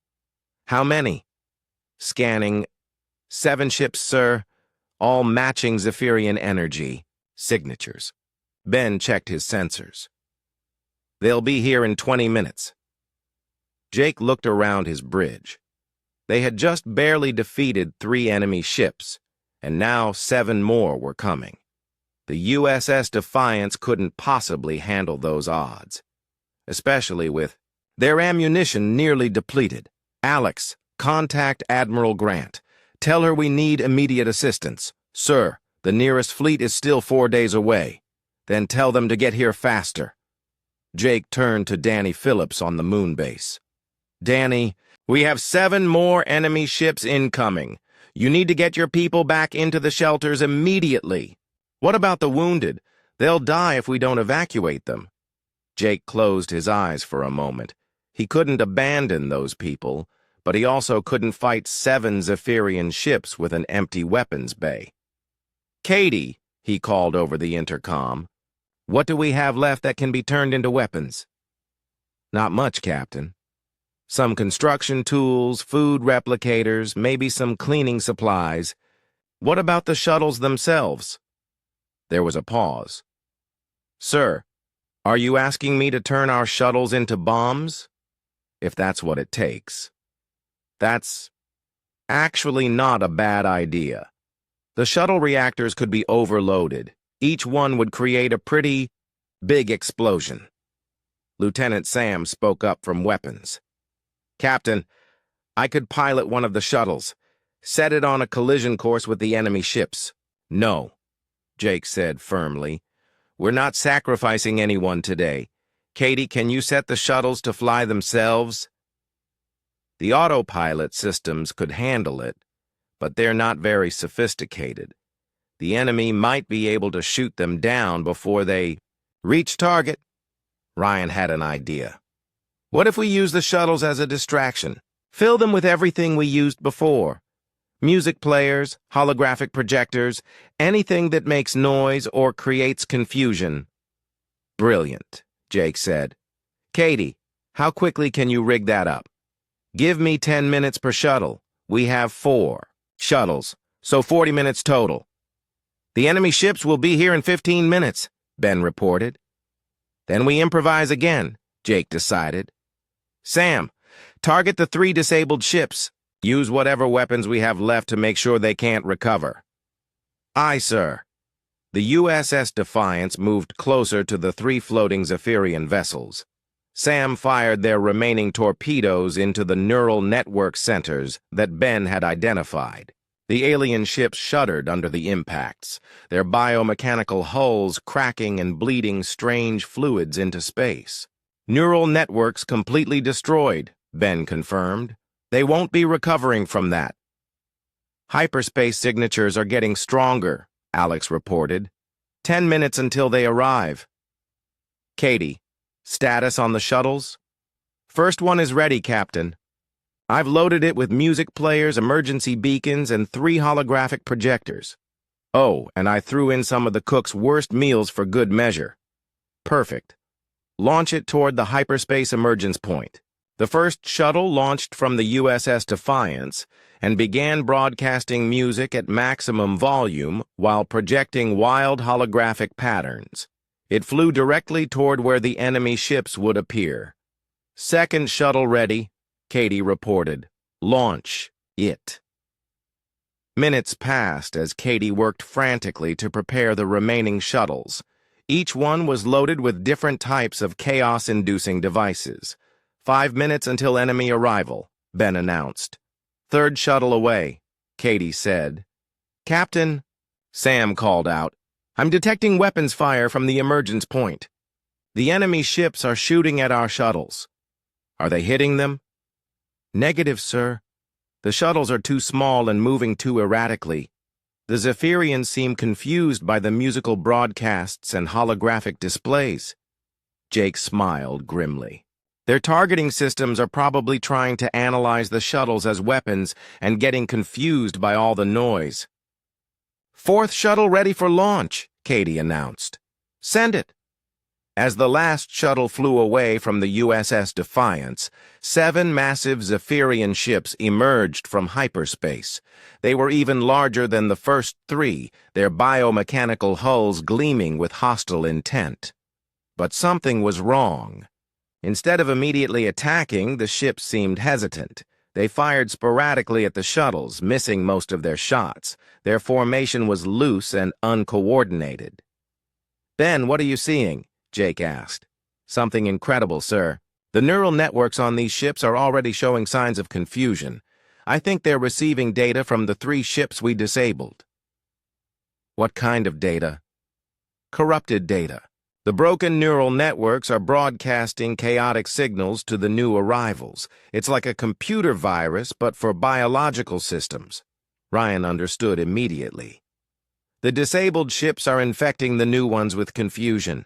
How many? Scanning. 7 ships, sir. All matching Zephyrian energy. Signatures. Ben checked his sensors. They'll be here in 20 minutes. Jake looked around his bridge. They had just barely defeated 3 enemy ships, and now 7 more were coming. The USS Defiance couldn't possibly handle those odds, especially with their ammunition nearly depleted. Alex, contact Admiral Grant. Tell her we need immediate assistance. Sir, the nearest fleet is still 4 days away. Then tell them to get here faster. Jake turned to Danny Phillips on the moon base. Danny, we have 7 more enemy ships incoming. You need to get your people back into the shelters immediately. What about the wounded? They'll die if we don't evacuate them. Jake closed his eyes for a moment. He couldn't abandon those people, but he also couldn't fight 7 Zephyrian ships with an empty weapons bay. Katie, he called over the intercom. What do we have left that can be turned into weapons? Not much, Captain. Some construction tools, food replicators, maybe some cleaning supplies. What about the shuttles themselves? There was a pause. Sir, are you asking me to turn our shuttles into bombs? If that's what it takes. That's actually not a bad idea. The shuttle reactors could be overloaded. Each one would create a pretty big explosion. Lieutenant Sam spoke up from weapons. Captain, I could pilot one of the shuttles. Set it on a collision course with the enemy ships. No, Jake said firmly. We're not sacrificing anyone today. Katie, can you set the shuttles to fly themselves? The autopilot systems could handle it, but they're not very sophisticated. The enemy might be able to shoot them down before they reach target. Ryan had an idea. What if we use the shuttles as a distraction? Fill them with everything we used before. Music players, holographic projectors, anything that makes noise or creates confusion. Brilliant, Jake said. Katie, how quickly can you rig that up? Give me 10 minutes per shuttle. We have 4 shuttles, so 40 minutes total. The enemy ships will be here in 15 minutes, Ben reported. Then we improvise again, Jake decided. Sam, target the 3 disabled ships. Use whatever weapons we have left to make sure they can't recover. Aye, sir. The USS Defiance moved closer to the 3 floating Zephyrian vessels. Sam fired their remaining torpedoes into the neural network centers that Ben had identified. The alien ships shuddered under the impacts, their biomechanical hulls cracking and bleeding strange fluids into space. Neural networks completely destroyed, Ben confirmed. They won't be recovering from that. Hyperspace signatures are getting stronger, Alex reported. 10 minutes until they arrive. Katie, status on the shuttles? First one is ready, Captain. I've loaded it with music players, emergency beacons, and 3 holographic projectors. Oh, and I threw in some of the cook's worst meals for good measure. Perfect. Launch it toward the hyperspace emergence point. The first shuttle launched from the USS Defiance and began broadcasting music at maximum volume while projecting wild holographic patterns. It flew directly toward where the enemy ships would appear. Second shuttle ready, Katie reported. Launch it. Minutes passed as Katie worked frantically to prepare the remaining shuttles. Each one was loaded with different types of chaos-inducing devices. 5 minutes until enemy arrival, Ben announced. Third shuttle away, Katie said. Captain, Sam called out, I'm detecting weapons fire from the emergence point. The enemy ships are shooting at our shuttles. Are they hitting them? Negative, sir. The shuttles are too small and moving too erratically. The Zephyrians seem confused by the musical broadcasts and holographic displays. Jake smiled grimly. Their targeting systems are probably trying to analyze the shuttles as weapons and getting confused by all the noise. Fourth shuttle ready for launch, Katie announced. Send it. As the last shuttle flew away from the USS Defiance, 7 massive Zephyrian ships emerged from hyperspace. They were even larger than the first 3, their biomechanical hulls gleaming with hostile intent. But something was wrong. Instead of immediately attacking, the ships seemed hesitant. They fired sporadically at the shuttles, missing most of their shots. Their formation was loose and uncoordinated. Ben, what are you seeing? Jake asked. Something incredible, sir. The neural networks on these ships are already showing signs of confusion. I think they're receiving data from the 3 ships we disabled. What kind of data? Corrupted data. The broken neural networks are broadcasting chaotic signals to the new arrivals. It's like a computer virus, but for biological systems. Ryan understood immediately. The disabled ships are infecting the new ones with confusion.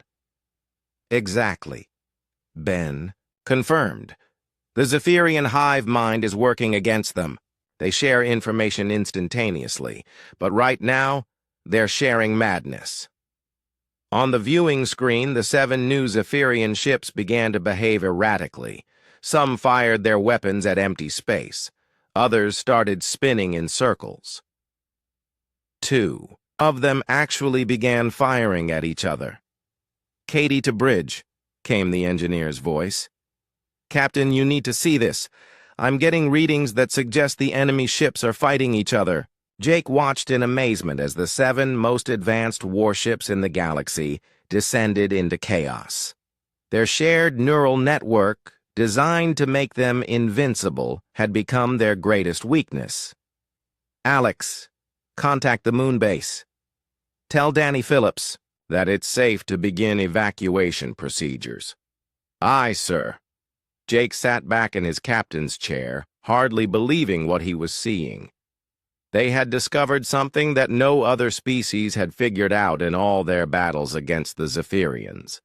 Exactly. Ben confirmed. The Zephyrian hive mind is working against them. They share information instantaneously, but right now, they're sharing madness. On the viewing screen, the 7 new Zephyrian ships began to behave erratically. Some fired their weapons at empty space. Others started spinning in circles. 2 of them actually began firing at each other. Katie to bridge, came the engineer's voice. Captain, you need to see this. I'm getting readings that suggest the enemy ships are fighting each other. Jake watched in amazement as the 7 most advanced warships in the galaxy descended into chaos. Their shared neural network, designed to make them invincible, had become their greatest weakness. Alex, contact the moon base. Tell Danny Phillips that it's safe to begin evacuation procedures. Aye, sir. Jake sat back in his captain's chair, hardly believing what he was seeing. They had discovered something that no other species had figured out in all their battles against the Zephyrians.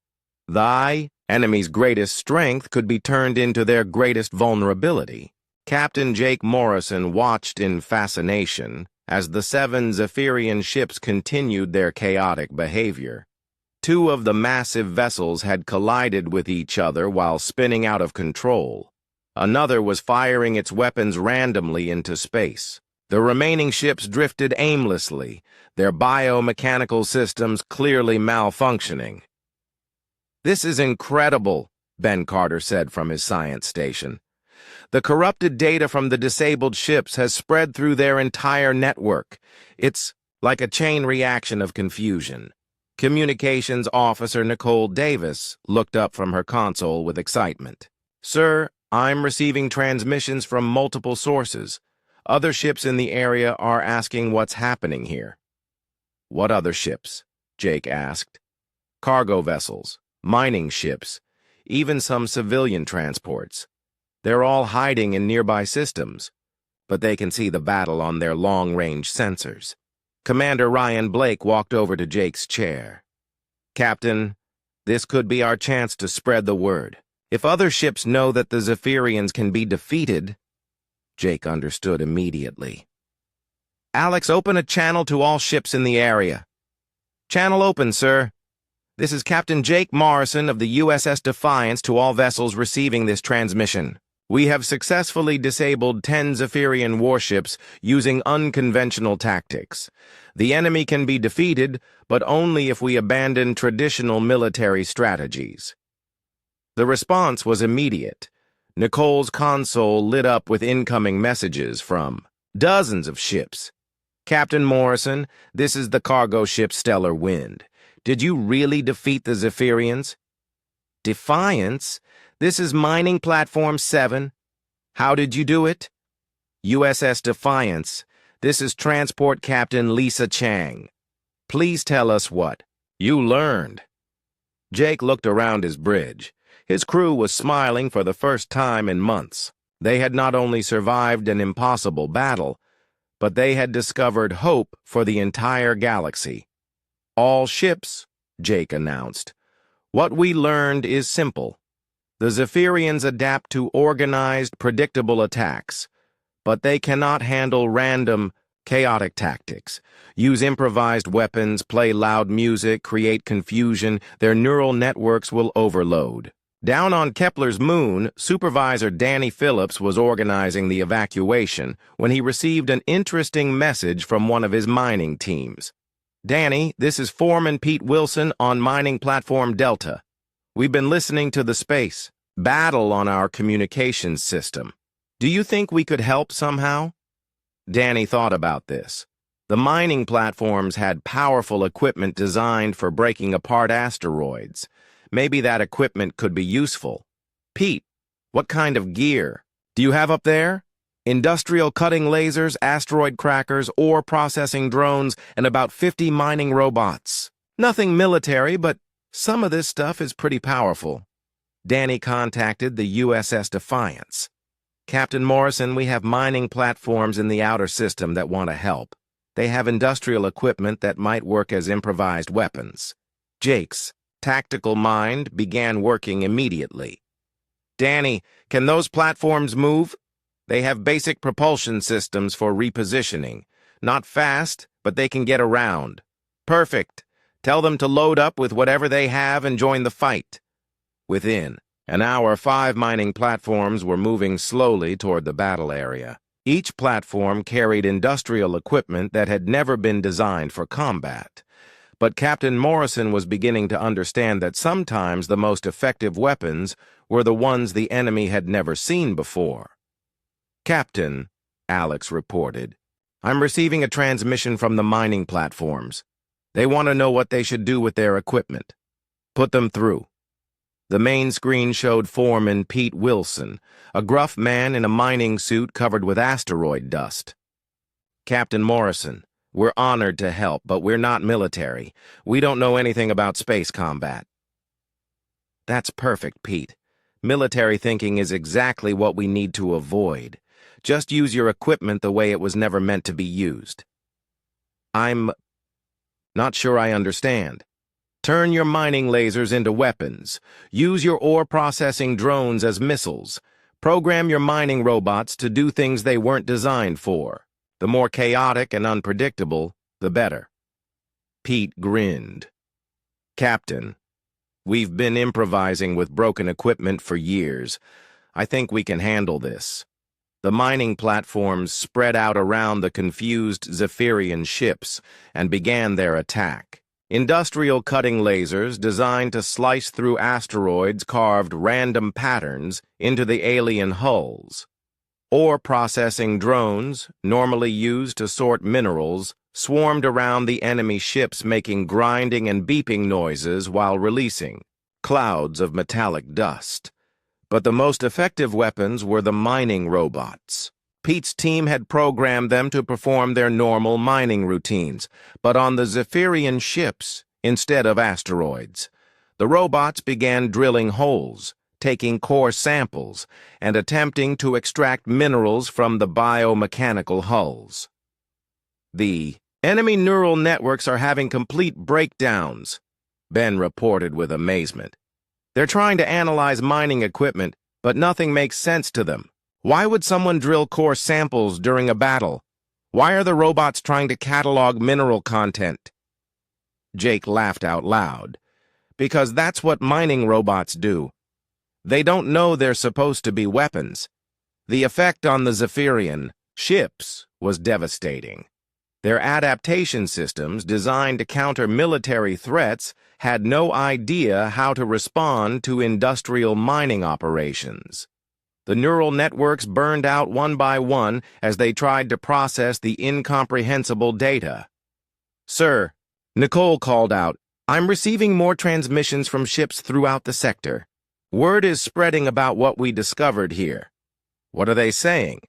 Thy enemy's greatest strength could be turned into their greatest vulnerability. Captain Jake Morrison watched in fascination as the 7 Zephyrian ships continued their chaotic behavior. 2 of the massive vessels had collided with each other while spinning out of control. Another was firing its weapons randomly into space. The remaining ships drifted aimlessly, their biomechanical systems clearly malfunctioning. This is incredible, Ben Carter said from his science station. The corrupted data from the disabled ships has spread through their entire network. It's like a chain reaction of confusion. Communications Officer Nicole Davis looked up from her console with excitement. Sir, I'm receiving transmissions from multiple sources. Other ships in the area are asking what's happening here. What other ships? Jake asked. Cargo vessels, mining ships, even some civilian transports. They're all hiding in nearby systems, but they can see the battle on their long-range sensors. Commander Ryan Blake walked over to Jake's chair. Captain, this could be our chance to spread the word. If other ships know that the Zephyrians can be defeated, Jake understood immediately. Alex, open a channel to all ships in the area. Channel open, sir. This is Captain Jake Morrison of the USS Defiance to all vessels receiving this transmission. We have successfully disabled 10 Zephyrian warships using unconventional tactics. The enemy can be defeated, but only if we abandon traditional military strategies. The response was immediate. Nicole's console lit up with incoming messages from dozens of ships. Captain Morrison, this is the cargo ship Stellar Wind. Did you really defeat the Zephyrians? Defiance? This is Mining Platform 7. How did you do it? USS Defiance. This is Transport Captain Lisa Chang. Please tell us what you learned. Jake looked around his bridge. His crew was smiling for the first time in months. They had not only survived an impossible battle, but they had discovered hope for the entire galaxy. All ships, Jake announced. What we learned is simple. The Zephyrians adapt to organized, predictable attacks, but they cannot handle random, chaotic tactics. Use improvised weapons, play loud music, create confusion. Their neural networks will overload. Down on Kepler's moon, Supervisor Danny Phillips was organizing the evacuation when he received an interesting message from one of his mining teams. Danny, this is Foreman Pete Wilson on Mining Platform Delta. We've been listening to the space battle on our communications system. Do you think we could help somehow? Danny thought about this. The mining platforms had powerful equipment designed for breaking apart asteroids. Maybe that equipment could be useful. Pete, what kind of gear do you have up there? Industrial cutting lasers, asteroid crackers, ore processing drones, and about 50 mining robots. Nothing military, but some of this stuff is pretty powerful. Danny contacted the USS Defiance. Captain Morrison, we have mining platforms in the outer system that want to help. They have industrial equipment that might work as improvised weapons. Jake's tactical mind began working immediately. Danny, can those platforms move? They have basic propulsion systems for repositioning. Not fast, but they can get around. Perfect. Tell them to load up with whatever they have and join the fight. Within an hour, 5 mining platforms were moving slowly toward the battle area. Each platform carried industrial equipment that had never been designed for combat. But Captain Morrison was beginning to understand that sometimes the most effective weapons were the ones the enemy had never seen before. Captain, Alex reported, I'm receiving a transmission from the mining platforms. They want to know what they should do with their equipment. Put them through. The main screen showed Foreman Pete Wilson, a gruff man in a mining suit covered with asteroid dust. Captain Morrison, we're honored to help, but we're not military. We don't know anything about space combat. That's perfect, Pete. Military thinking is exactly what we need to avoid. Just use your equipment the way it was never meant to be used. I'm not sure I understand. Turn your mining lasers into weapons. Use your ore processing drones as missiles. Program your mining robots to do things they weren't designed for. The more chaotic and unpredictable, the better. Pete grinned. Captain, we've been improvising with broken equipment for years. I think we can handle this. The mining platforms spread out around the confused Zephyrian ships and began their attack. Industrial cutting lasers designed to slice through asteroids carved random patterns into the alien hulls. Ore processing drones, normally used to sort minerals, swarmed around the enemy ships making grinding and beeping noises while releasing clouds of metallic dust. But the most effective weapons were the mining robots. Pete's team had programmed them to perform their normal mining routines, but on the Zephyrian ships instead of asteroids. The robots began drilling holes, taking core samples, and attempting to extract minerals from the biomechanical hulls. The enemy neural networks are having complete breakdowns, Ben reported with amazement. They're trying to analyze mining equipment, but nothing makes sense to them. Why would someone drill core samples during a battle? Why are the robots trying to catalog mineral content? Jake laughed out loud. Because that's what mining robots do. They don't know they're supposed to be weapons. The effect on the Zephyrian ships was devastating. Their adaptation systems, designed to counter military threats, had no idea how to respond to industrial mining operations. The neural networks burned out one by one as they tried to process the incomprehensible data. "Sir," Nicole called out, "I'm receiving more transmissions from ships throughout the sector. Word is spreading about what we discovered here." "What are they saying?"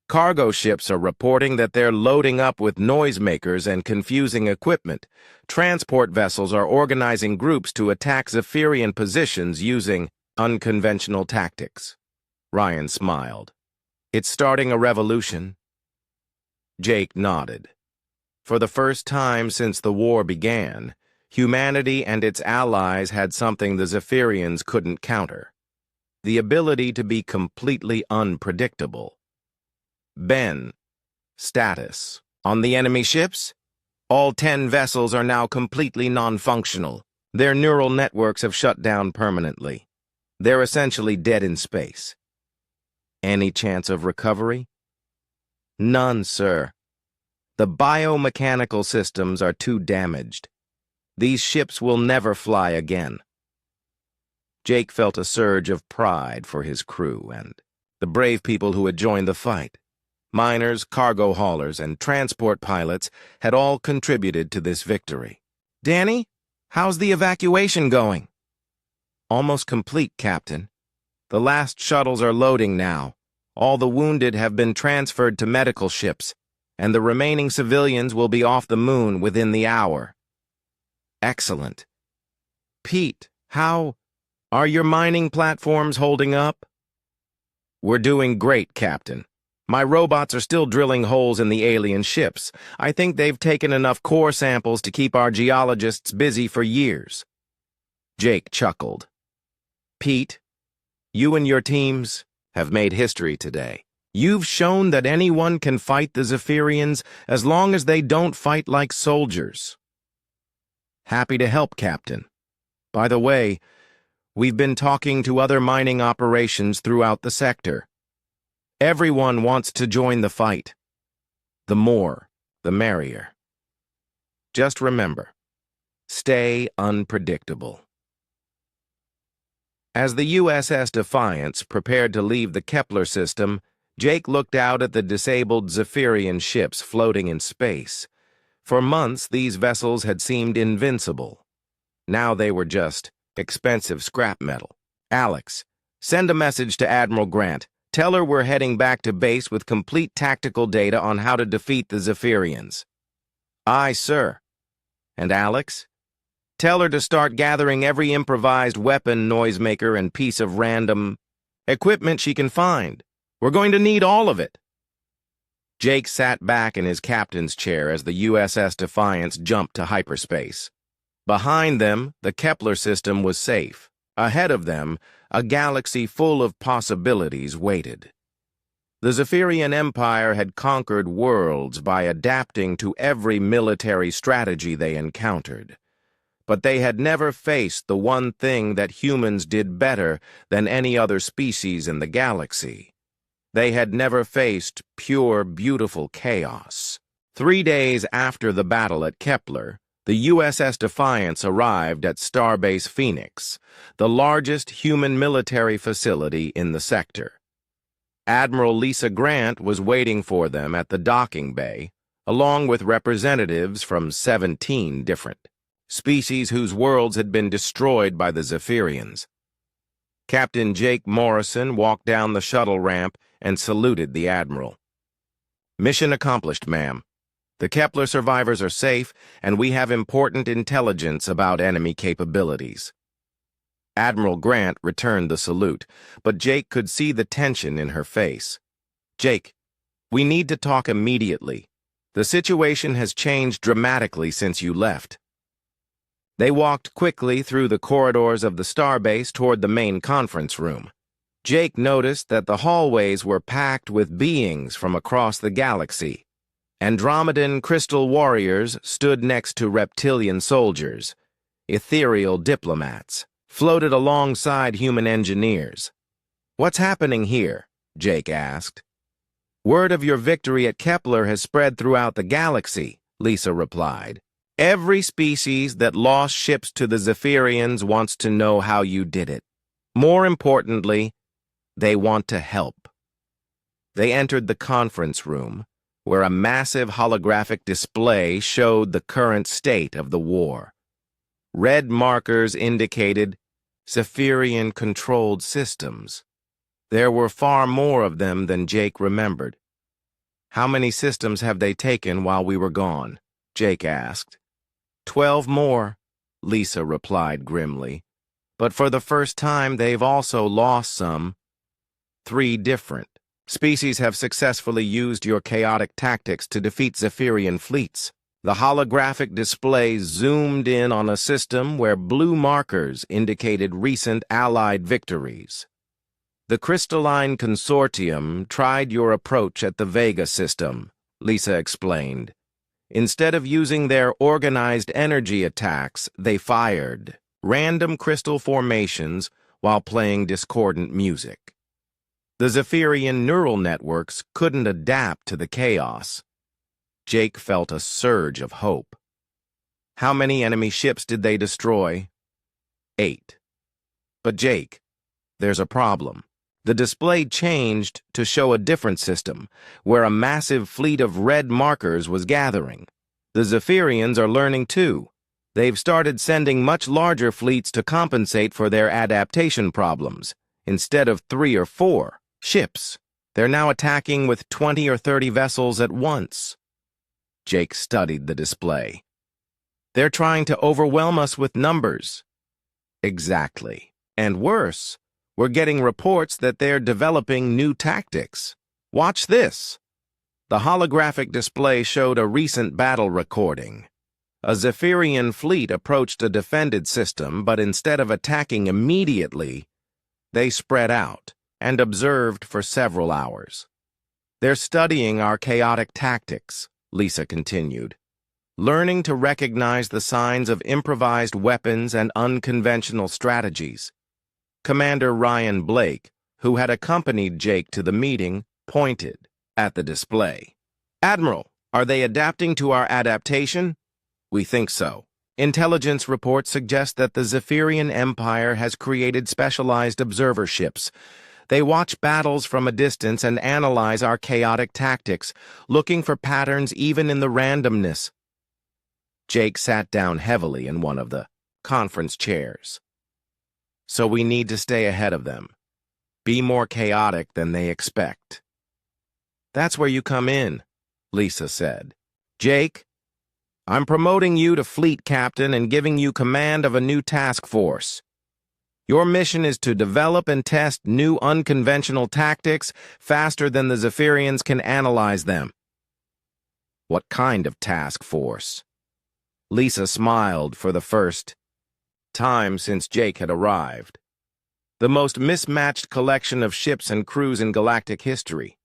"Cargo ships are reporting that they're loading up with noisemakers and confusing equipment. Transport vessels are organizing groups to attack Zephyrian positions using unconventional tactics." Ryan smiled. "It's starting a revolution." Jake nodded. For the first time since the war began, humanity and its allies had something the Zephyrians couldn't counter: the ability to be completely unpredictable. Ben, status. On the enemy ships? All 10 vessels are now completely non-functional. Their neural networks have shut down permanently. They're essentially dead in space. Any chance of recovery? None, sir. The biomechanical systems are too damaged. These ships will never fly again. Jake felt a surge of pride for his crew and the brave people who had joined the fight. Miners, cargo haulers, and transport pilots had all contributed to this victory. "Danny, how's the evacuation going?" "Almost complete, Captain. The last shuttles are loading now. All the wounded have been transferred to medical ships, and the remaining civilians will be off the moon within the hour." "Excellent. Pete, how are your mining platforms holding up?" "We're doing great, Captain. My robots are still drilling holes in the alien ships. I think they've taken enough core samples to keep our geologists busy for years." Jake chuckled. "Pete, you and your teams have made history today. You've shown that anyone can fight the Zephyrians as long as they don't fight like soldiers." "Happy to help, Captain. By the way, we've been talking to other mining operations throughout the sector. Everyone wants to join the fight. The more, the merrier. Just remember, stay unpredictable." As the USS Defiance prepared to leave the Kepler system, Jake looked out at the disabled Zephyrian ships floating in space. For months, these vessels had seemed invincible. Now they were just expensive scrap metal. "Alex, send a message to Admiral Grant. Tell her we're heading back to base with complete tactical data on how to defeat the Zephyrians." "Aye, sir." "And Alex? Tell her to start gathering every improvised weapon, noisemaker, and piece of random equipment she can find. We're going to need all of it." Jake sat back in his captain's chair as the USS Defiance jumped to hyperspace. Behind them, the Kepler system was safe. Ahead of them, a galaxy full of possibilities waited. The Zephyrian Empire had conquered worlds by adapting to every military strategy they encountered. But they had never faced the one thing that humans did better than any other species in the galaxy. They had never faced pure, beautiful chaos. 3 days after the battle at Kepler, the USS Defiance arrived at Starbase Phoenix, the largest human military facility in the sector. Admiral Lisa Grant was waiting for them at the docking bay, along with representatives from 17 different species whose worlds had been destroyed by the Zephyrians. Captain Jake Morrison walked down the shuttle ramp and saluted the Admiral. "Mission accomplished, ma'am. The Kepler survivors are safe, and we have important intelligence about enemy capabilities." Admiral Grant returned the salute, but Jake could see the tension in her face. "Jake, we need to talk immediately. The situation has changed dramatically since you left." They walked quickly through the corridors of the starbase toward the main conference room. Jake noticed that the hallways were packed with beings from across the galaxy. Andromedan crystal warriors stood next to reptilian soldiers. Ethereal diplomats floated alongside human engineers. "What's happening here?" Jake asked. "Word of your victory at Kepler has spread throughout the galaxy," Lisa replied. "Every species that lost ships to the Zephyrians wants to know how you did it. More importantly, they want to help." They entered the conference room, where a massive holographic display showed the current state of the war. Red markers indicated Zephyrian-controlled systems. There were far more of them than Jake remembered. "How many systems have they taken while we were gone?" Jake asked. 12 more, Lisa replied grimly. "But for the first time, they've also lost some. 3 different species have successfully used your chaotic tactics to defeat Zephyrian fleets." The holographic display zoomed in on a system where blue markers indicated recent Allied victories. "The Crystalline Consortium tried your approach at the Vega system," Lisa explained. "Instead of using their organized energy attacks, they fired random crystal formations while playing discordant music. The Zephyrian neural networks couldn't adapt to the chaos." Jake felt a surge of hope. "How many enemy ships did they destroy?" 8. "But Jake, there's a problem." The display changed to show a different system, where a massive fleet of red markers was gathering. "The Zephyrians are learning too. They've started sending much larger fleets to compensate for their adaptation problems. Instead of 3 or 4 ships, they're now attacking with 20 or 30 vessels at once." Jake studied the display. "They're trying to overwhelm us with numbers." "Exactly. And worse, we're getting reports that they're developing new tactics. Watch this." The holographic display showed a recent battle recording. A Zephyrian fleet approached a defended system, but instead of attacking immediately, they spread out and observed for several hours. "They're studying our chaotic tactics," Lisa continued, "learning to recognize the signs of improvised weapons and unconventional strategies." Commander Ryan Blake, who had accompanied Jake to the meeting, pointed at the display. "Admiral, are they adapting to our adaptation?" "We think so. Intelligence reports suggest that the Zephyrian Empire has created specialized observer ships. They watch battles from a distance and analyze our chaotic tactics, looking for patterns even in the randomness." Jake sat down heavily in one of the conference chairs. "So we need to stay ahead of them. Be more chaotic than they expect." "That's where you come in," Lisa said. "Jake, I'm promoting you to fleet captain and giving you command of a new task force. Your mission is to develop and test new unconventional tactics faster than the Zephyrians can analyze them." "What kind of task force?" Lisa smiled for the first time since Jake had arrived. "The most mismatched collection of ships and crews in galactic history.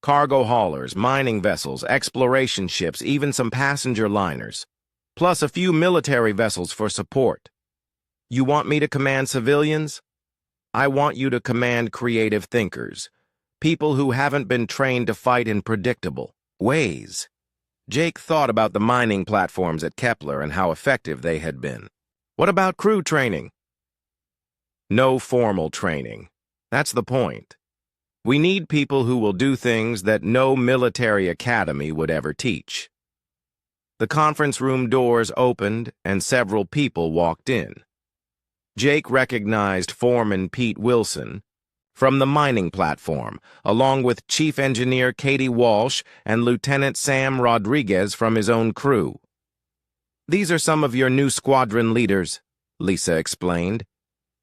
Cargo haulers, mining vessels, exploration ships, even some passenger liners, plus a few military vessels for support. You want me to command civilians? I want you to command creative thinkers, people who haven't been trained to fight in predictable ways." Jake thought about the mining platforms at Kepler and how effective they had been. "What about crew training?" "No formal training. That's the point. We need people who will do things that no military academy would ever teach." The conference room doors opened and several people walked in. Jake recognized Foreman Pete Wilson from the mining platform, along with Chief Engineer Katie Walsh and Lieutenant Sam Rodriguez from his own crew. "These are some of your new squadron leaders," Lisa explained.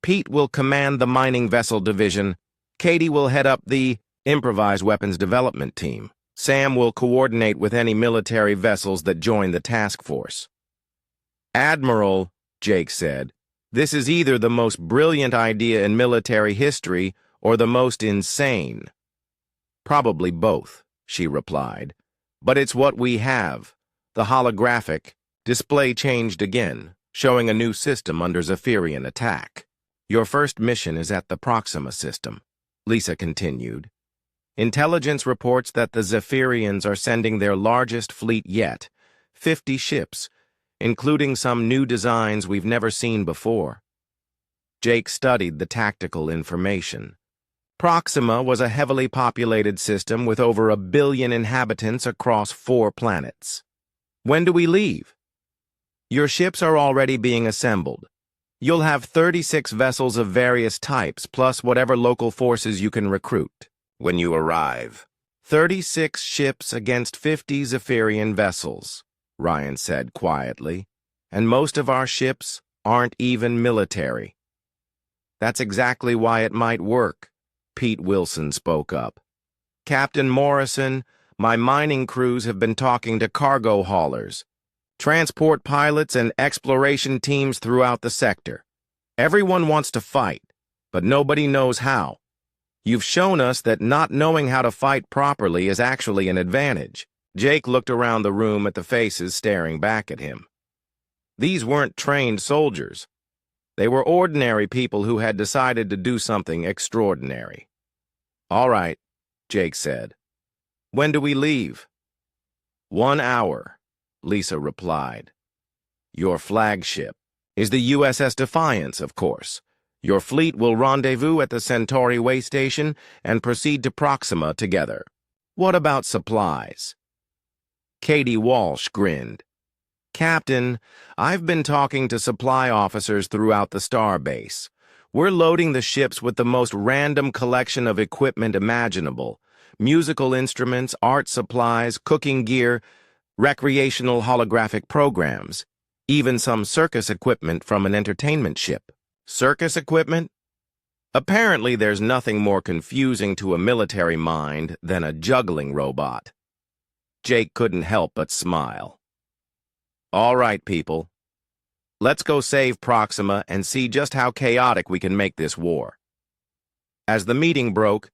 "Pete will command the mining vessel division. Katie will head up the improvised weapons development team. Sam will coordinate with any military vessels that join the task force." Admiral, Jake said, this is either the most brilliant idea in military history or the most insane. Probably both, she replied. But it's what we have. The holographic display changed again, showing a new system under Zephyrian attack. Your first mission is at the Proxima system, Lisa continued. Intelligence reports that the Zephyrians are sending their largest fleet yet, 50 ships, including some new designs we've never seen before. Jake studied the tactical information. Proxima was a heavily populated system with over 1 billion inhabitants across 4 planets. When do we leave? Your ships are already being assembled. You'll have 36 vessels of various types, plus whatever local forces you can recruit when you arrive. 36 ships against 50 Zephyrian vessels, Ryan said quietly, and most of our ships aren't even military. That's exactly why it might work, Pete Wilson spoke up. Captain Morrison, my mining crews have been talking to cargo haulers, transport pilots, and exploration teams throughout the sector. Everyone wants to fight, but nobody knows how. You've shown us that not knowing how to fight properly is actually an advantage. Jake looked around the room at the faces staring back at him. These weren't trained soldiers. They were ordinary people who had decided to do something extraordinary. All right, Jake said. When do we leave? 1 hour, Lisa replied. Your flagship is the USS Defiance, of course. Your fleet will rendezvous at the Centauri way station and proceed to Proxima together. What about supplies? Katie Walsh grinned. Captain, I've been talking to supply officers throughout the starbase. We're loading the ships with the most random collection of equipment imaginable. Musical instruments, art supplies, cooking gear, recreational holographic programs, even some circus equipment from an entertainment ship. Circus equipment? Apparently there's nothing more confusing to a military mind than a juggling robot. Jake couldn't help but smile. All right, people. Let's go save Proxima and see just how chaotic we can make this war. As the meeting broke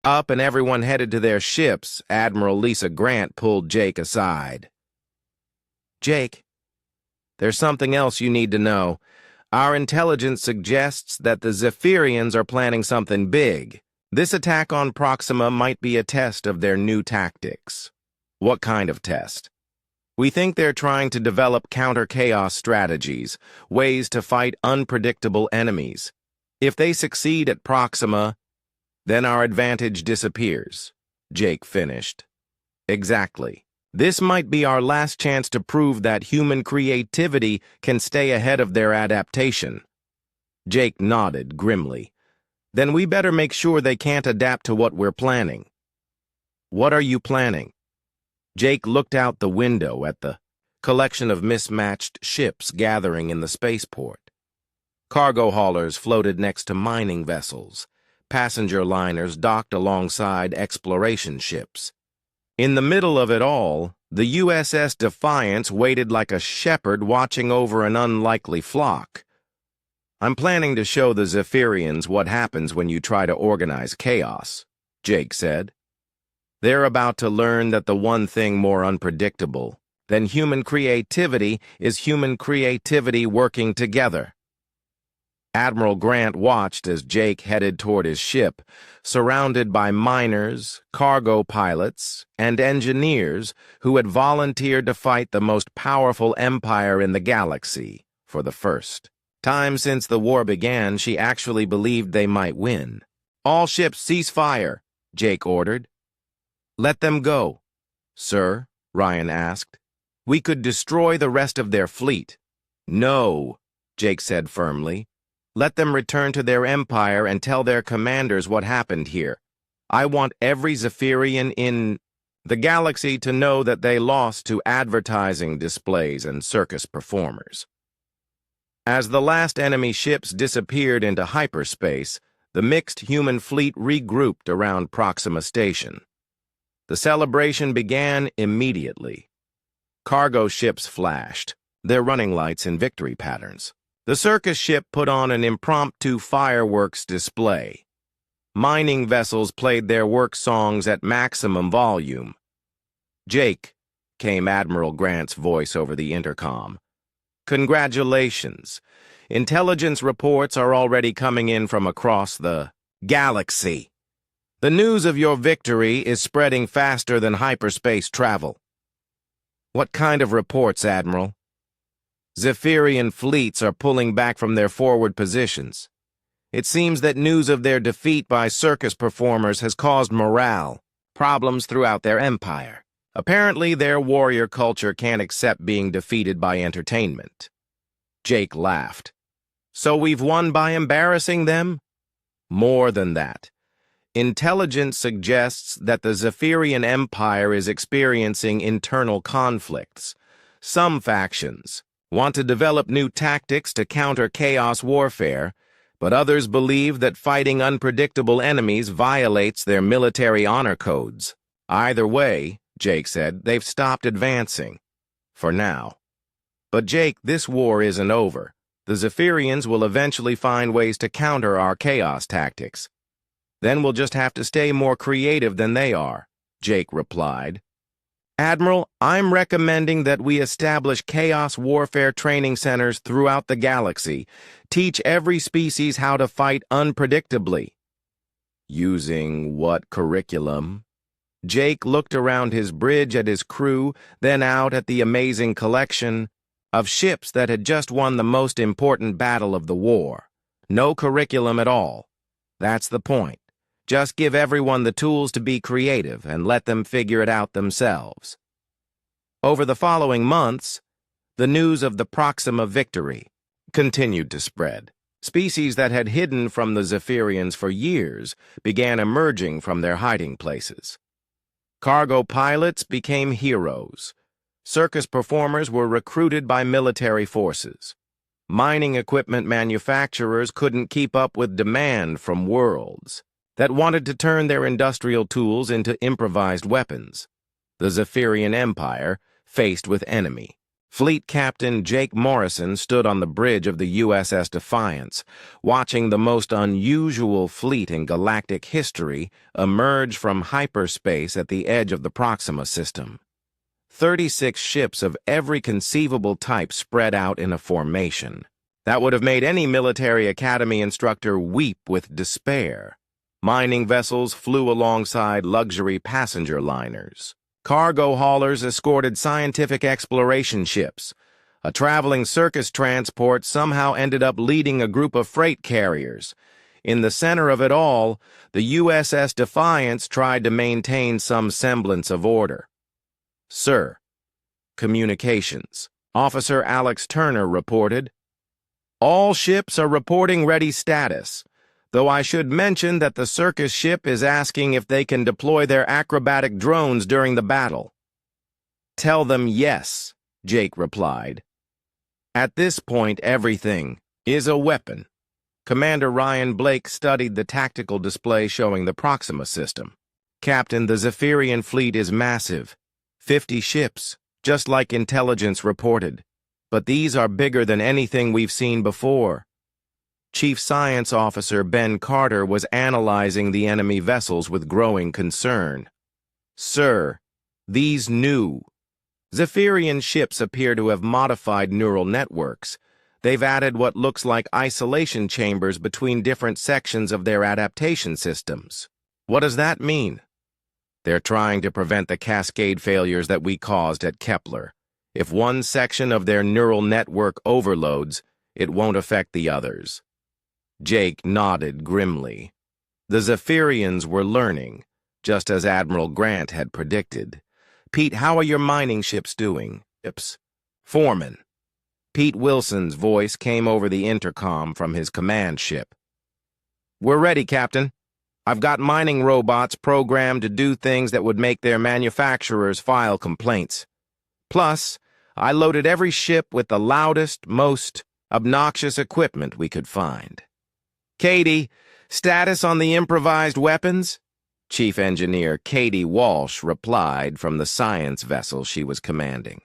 up and everyone headed to their ships, Admiral Lisa Grant pulled Jake aside. Jake, there's something else you need to know. Our intelligence suggests that the Zephyrians are planning something big. This attack on Proxima might be a test of their new tactics. What kind of test? We think they're trying to develop counter-chaos strategies, ways to fight unpredictable enemies. If they succeed at Proxima, then our advantage disappears, Jake finished. Exactly. This might be our last chance to prove that human creativity can stay ahead of their adaptation. Jake nodded grimly. Then we better make sure they can't adapt to what we're planning. What are you planning? Jake looked out the window at the collection of mismatched ships gathering in the spaceport. Cargo haulers floated next to mining vessels. Passenger liners docked alongside exploration ships. In the middle of it all, the USS Defiance waited like a shepherd watching over an unlikely flock. I'm planning to show the Zephyrians what happens when you try to organize chaos, Jake said. They're about to learn that the one thing more unpredictable than human creativity is human creativity working together. Admiral Grant watched as Jake headed toward his ship, surrounded by miners, cargo pilots, and engineers who had volunteered to fight the most powerful empire in the galaxy for the first time since the war began. She actually believed they might win. All ships cease fire, Jake ordered. Let them go. Sir, Ryan asked. We could destroy the rest of their fleet. No, Jake said firmly. Let them return to their empire and tell their commanders what happened here. I want every Zephyrian in the galaxy to know that they lost to advertising displays and circus performers. As the last enemy ships disappeared into hyperspace, the mixed human fleet regrouped around Proxima Station. The celebration began immediately. Cargo ships flashed, their running lights in victory patterns. The circus ship put on an impromptu fireworks display. Mining vessels played their work songs at maximum volume. "Jake," came Admiral Grant's voice over the intercom. "Congratulations. Intelligence reports are already coming in from across the galaxy. The news of your victory is spreading faster than hyperspace travel." "What kind of reports, Admiral?" "Zephyrian fleets are pulling back from their forward positions. It seems that news of their defeat by circus performers has caused morale problems throughout their empire. Apparently, their warrior culture can't accept being defeated by entertainment." Jake laughed. "So we've won by embarrassing them?" "More than that. Intelligence suggests that the Zephyrian Empire is experiencing internal conflicts. Some factions want to develop new tactics to counter chaos warfare, but others believe that fighting unpredictable enemies violates their military honor codes. Either way," Jake said, "they've stopped advancing. For now. But Jake, this war isn't over. The Zephyrians will eventually find ways to counter our chaos tactics. Then we'll just have to stay more creative than they are," Jake replied. "Admiral, I'm recommending that we establish chaos warfare training centers throughout the galaxy. Teach every species how to fight unpredictably." "Using what curriculum?" Jake looked around his bridge at his crew, then out at the amazing collection of ships that had just won the most important battle of the war. "No curriculum at all. That's the point. Just give everyone the tools to be creative and let them figure it out themselves." Over the following months, the news of the Proxima victory continued to spread. Species that had hidden from the Zephyrians for years began emerging from their hiding places. Cargo pilots became heroes. Circus performers were recruited by military forces. Mining equipment manufacturers couldn't keep up with demand from worlds that wanted to turn their industrial tools into improvised weapons. The Zephyrian Empire faced with enemy. Fleet Captain Jake Morrison stood on the bridge of the USS Defiance, watching the most unusual fleet in galactic history emerge from hyperspace at the edge of the Proxima system. 36 ships of every conceivable type spread out in a formation that would have made any military academy instructor weep with despair. Mining vessels flew alongside luxury passenger liners. Cargo haulers escorted scientific exploration ships. A traveling circus transport somehow ended up leading a group of freight carriers. In the center of it all, the USS Defiance tried to maintain some semblance of order. "Sir, communications," Officer Alex Turner reported. "All ships are reporting ready status, though I should mention that the circus ship is asking if they can deploy their acrobatic drones during the battle." "Tell them yes," Jake replied. "At this point, everything is a weapon." Commander Ryan Blake studied the tactical display showing the Proxima system. "Captain, the Zephyrian fleet is massive. 50 ships, just like intelligence reported. But these are bigger than anything we've seen before." Chief Science Officer Ben Carter was analyzing the enemy vessels with growing concern. "Sir, these new Zephyrian ships appear to have modified neural networks. They've added what looks like isolation chambers between different sections of their adaptation systems." "What does that mean?" "They're trying to prevent the cascade failures that we caused at Kepler. If one section of their neural network overloads, it won't affect the others." Jake nodded grimly. The Zephyrians were learning, just as Admiral Grant had predicted. "Pete, how are your mining ships doing?" "Foreman." Pete Wilson's voice came over the intercom from his command ship. "We're ready, Captain. I've got mining robots programmed to do things that would make their manufacturers file complaints. Plus, I loaded every ship with the loudest, most obnoxious equipment we could find." "Katie, status on the improvised weapons?" Chief Engineer Katie Walsh replied from the science vessel she was commanding.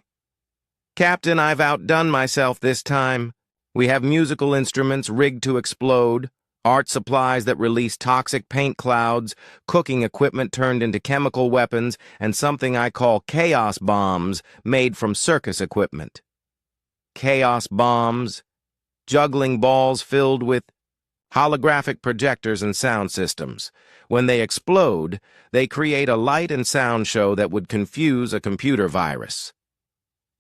Captain, I've outdone myself this time. We have musical instruments rigged to explode, art supplies that release toxic paint clouds, cooking equipment turned into chemical weapons, and something I call chaos bombs made from circus equipment. Chaos bombs, juggling balls filled with holographic projectors and sound systems. When they explode, they create a light and sound show that would confuse a computer virus.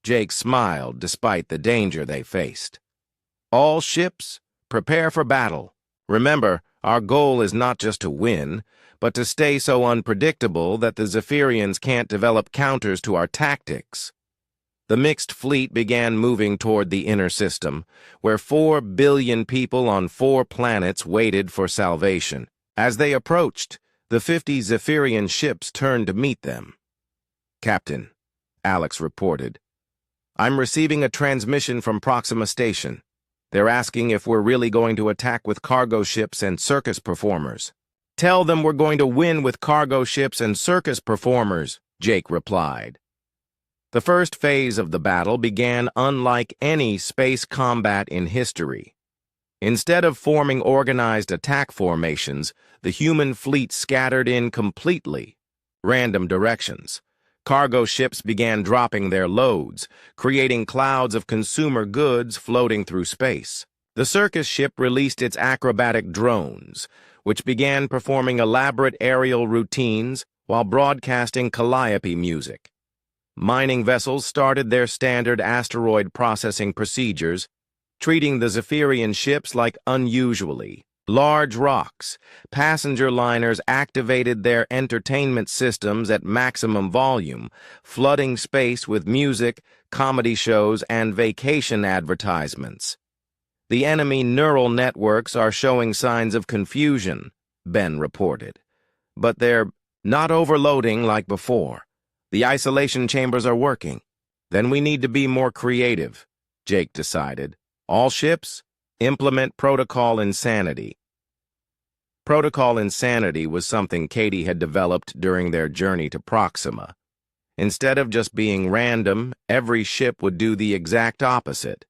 Jake smiled despite the danger they faced. All ships, prepare for battle. Remember, our goal is not just to win, but to stay so unpredictable that the Zephyrians can't develop counters to our tactics. The mixed fleet began moving toward the inner system, where 4 billion people on 4 planets waited for salvation. As they approached, the 50 Zephyrian ships turned to meet them. "Captain," Alex reported, "I'm receiving a transmission from Proxima Station. They're asking if we're really going to attack with cargo ships and circus performers." "Tell them we're going to win with cargo ships and circus performers," Jake replied. The first phase of the battle began unlike any space combat in history. Instead of forming organized attack formations, the human fleet scattered in completely random directions. Cargo ships began dropping their loads, creating clouds of consumer goods floating through space. The circus ship released its acrobatic drones, which began performing elaborate aerial routines while broadcasting calliope music. Mining vessels started their standard asteroid processing procedures, treating the Zephyrian ships like unusually large rocks. Passenger liners activated their entertainment systems at maximum volume, flooding space with music, comedy shows, and vacation advertisements. "The enemy neural networks are showing signs of confusion," Ben reported. "But they're not overloading like before. The isolation chambers are working. Then we need to be more creative," Jake decided. "All ships, implement Protocol Insanity." Protocol Insanity was something Katie had developed during their journey to Proxima. Instead of just being random, every ship would do the exact opposite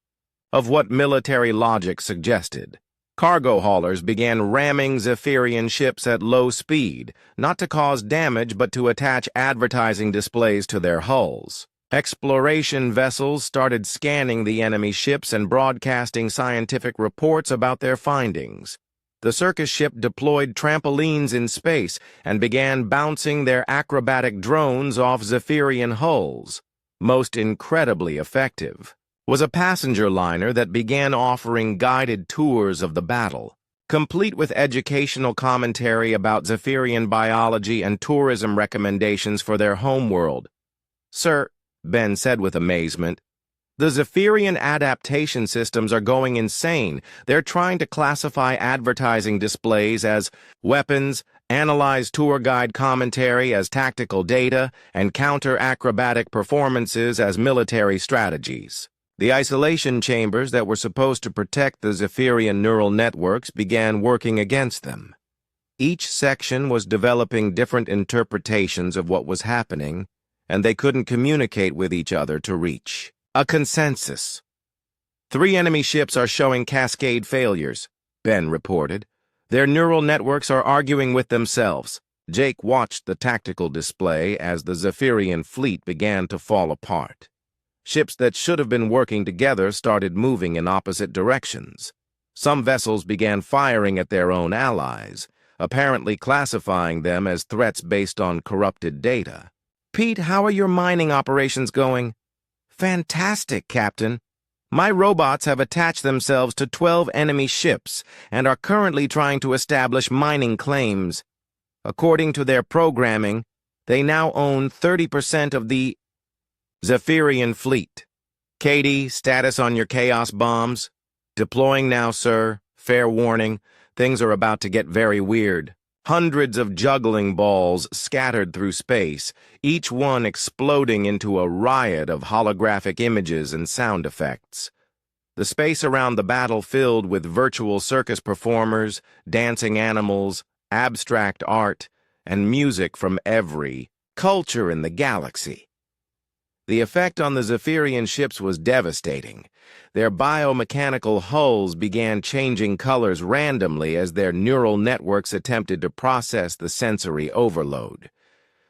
of what military logic suggested. Cargo haulers began ramming Zephyrian ships at low speed, not to cause damage but to attach advertising displays to their hulls. Exploration vessels started scanning the enemy ships and broadcasting scientific reports about their findings. The circus ship deployed trampolines in space and began bouncing their acrobatic drones off Zephyrian hulls. Most incredibly effective was a passenger liner that began offering guided tours of the battle, complete with educational commentary about Zephyrian biology and tourism recommendations for their homeworld. "Sir," Ben said with amazement, "the Zephyrian adaptation systems are going insane. They're trying to classify advertising displays as weapons, analyze tour guide commentary as tactical data, and counter acrobatic performances as military strategies." The isolation chambers that were supposed to protect the Zephyrian neural networks began working against them. Each section was developing different interpretations of what was happening, and they couldn't communicate with each other to reach a consensus. "3 enemy ships are showing cascade failures," Ben reported. "Their neural networks are arguing with themselves." Jake watched the tactical display as the Zephyrian fleet began to fall apart. Ships that should have been working together started moving in opposite directions. Some vessels began firing at their own allies, apparently classifying them as threats based on corrupted data. "Pete, how are your mining operations going?" "Fantastic, Captain. My robots have attached themselves to 12 enemy ships and are currently trying to establish mining claims. According to their programming, they now own 30% of the Zephyrian fleet. Katie, status on your chaos bombs?" "Deploying now, sir. Fair warning, things are about to get very weird." Hundreds of juggling balls scattered through space, each one exploding into a riot of holographic images and sound effects. The space around the battle filled with virtual circus performers, dancing animals, abstract art, and music from every culture in the galaxy. The effect on the Zephyrian ships was devastating. Their biomechanical hulls began changing colors randomly as their neural networks attempted to process the sensory overload.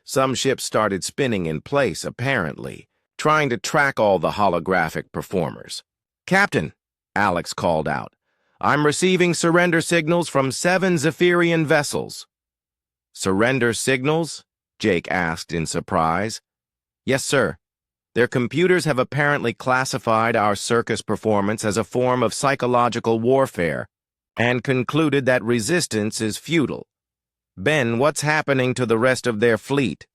Some ships started spinning in place, apparently, trying to track all the holographic performers. "Captain," Alex called out, "I'm receiving surrender signals from 7 Zephyrian vessels." "Surrender signals?" Jake asked in surprise. "Yes, sir. Their computers have apparently classified our circus performance as a form of psychological warfare and concluded that resistance is futile. Ben, what's happening to the rest of their fleet?"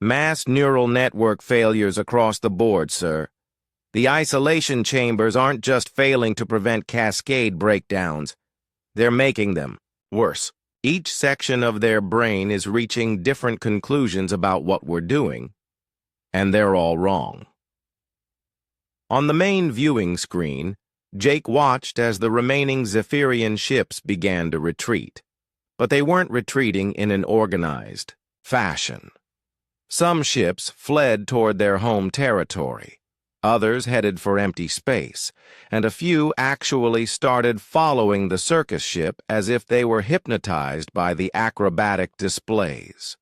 "Mass neural network failures across the board, sir. The isolation chambers aren't just failing to prevent cascade breakdowns. They're making them worse. Each section of their brain is reaching different conclusions about what we're doing, and they're all wrong." On the main viewing screen, Jake watched as the remaining Zephyrian ships began to retreat. But they weren't retreating in an organized fashion. Some ships fled toward their home territory, others headed for empty space, and a few actually started following the circus ship as if they were hypnotized by the acrobatic displays.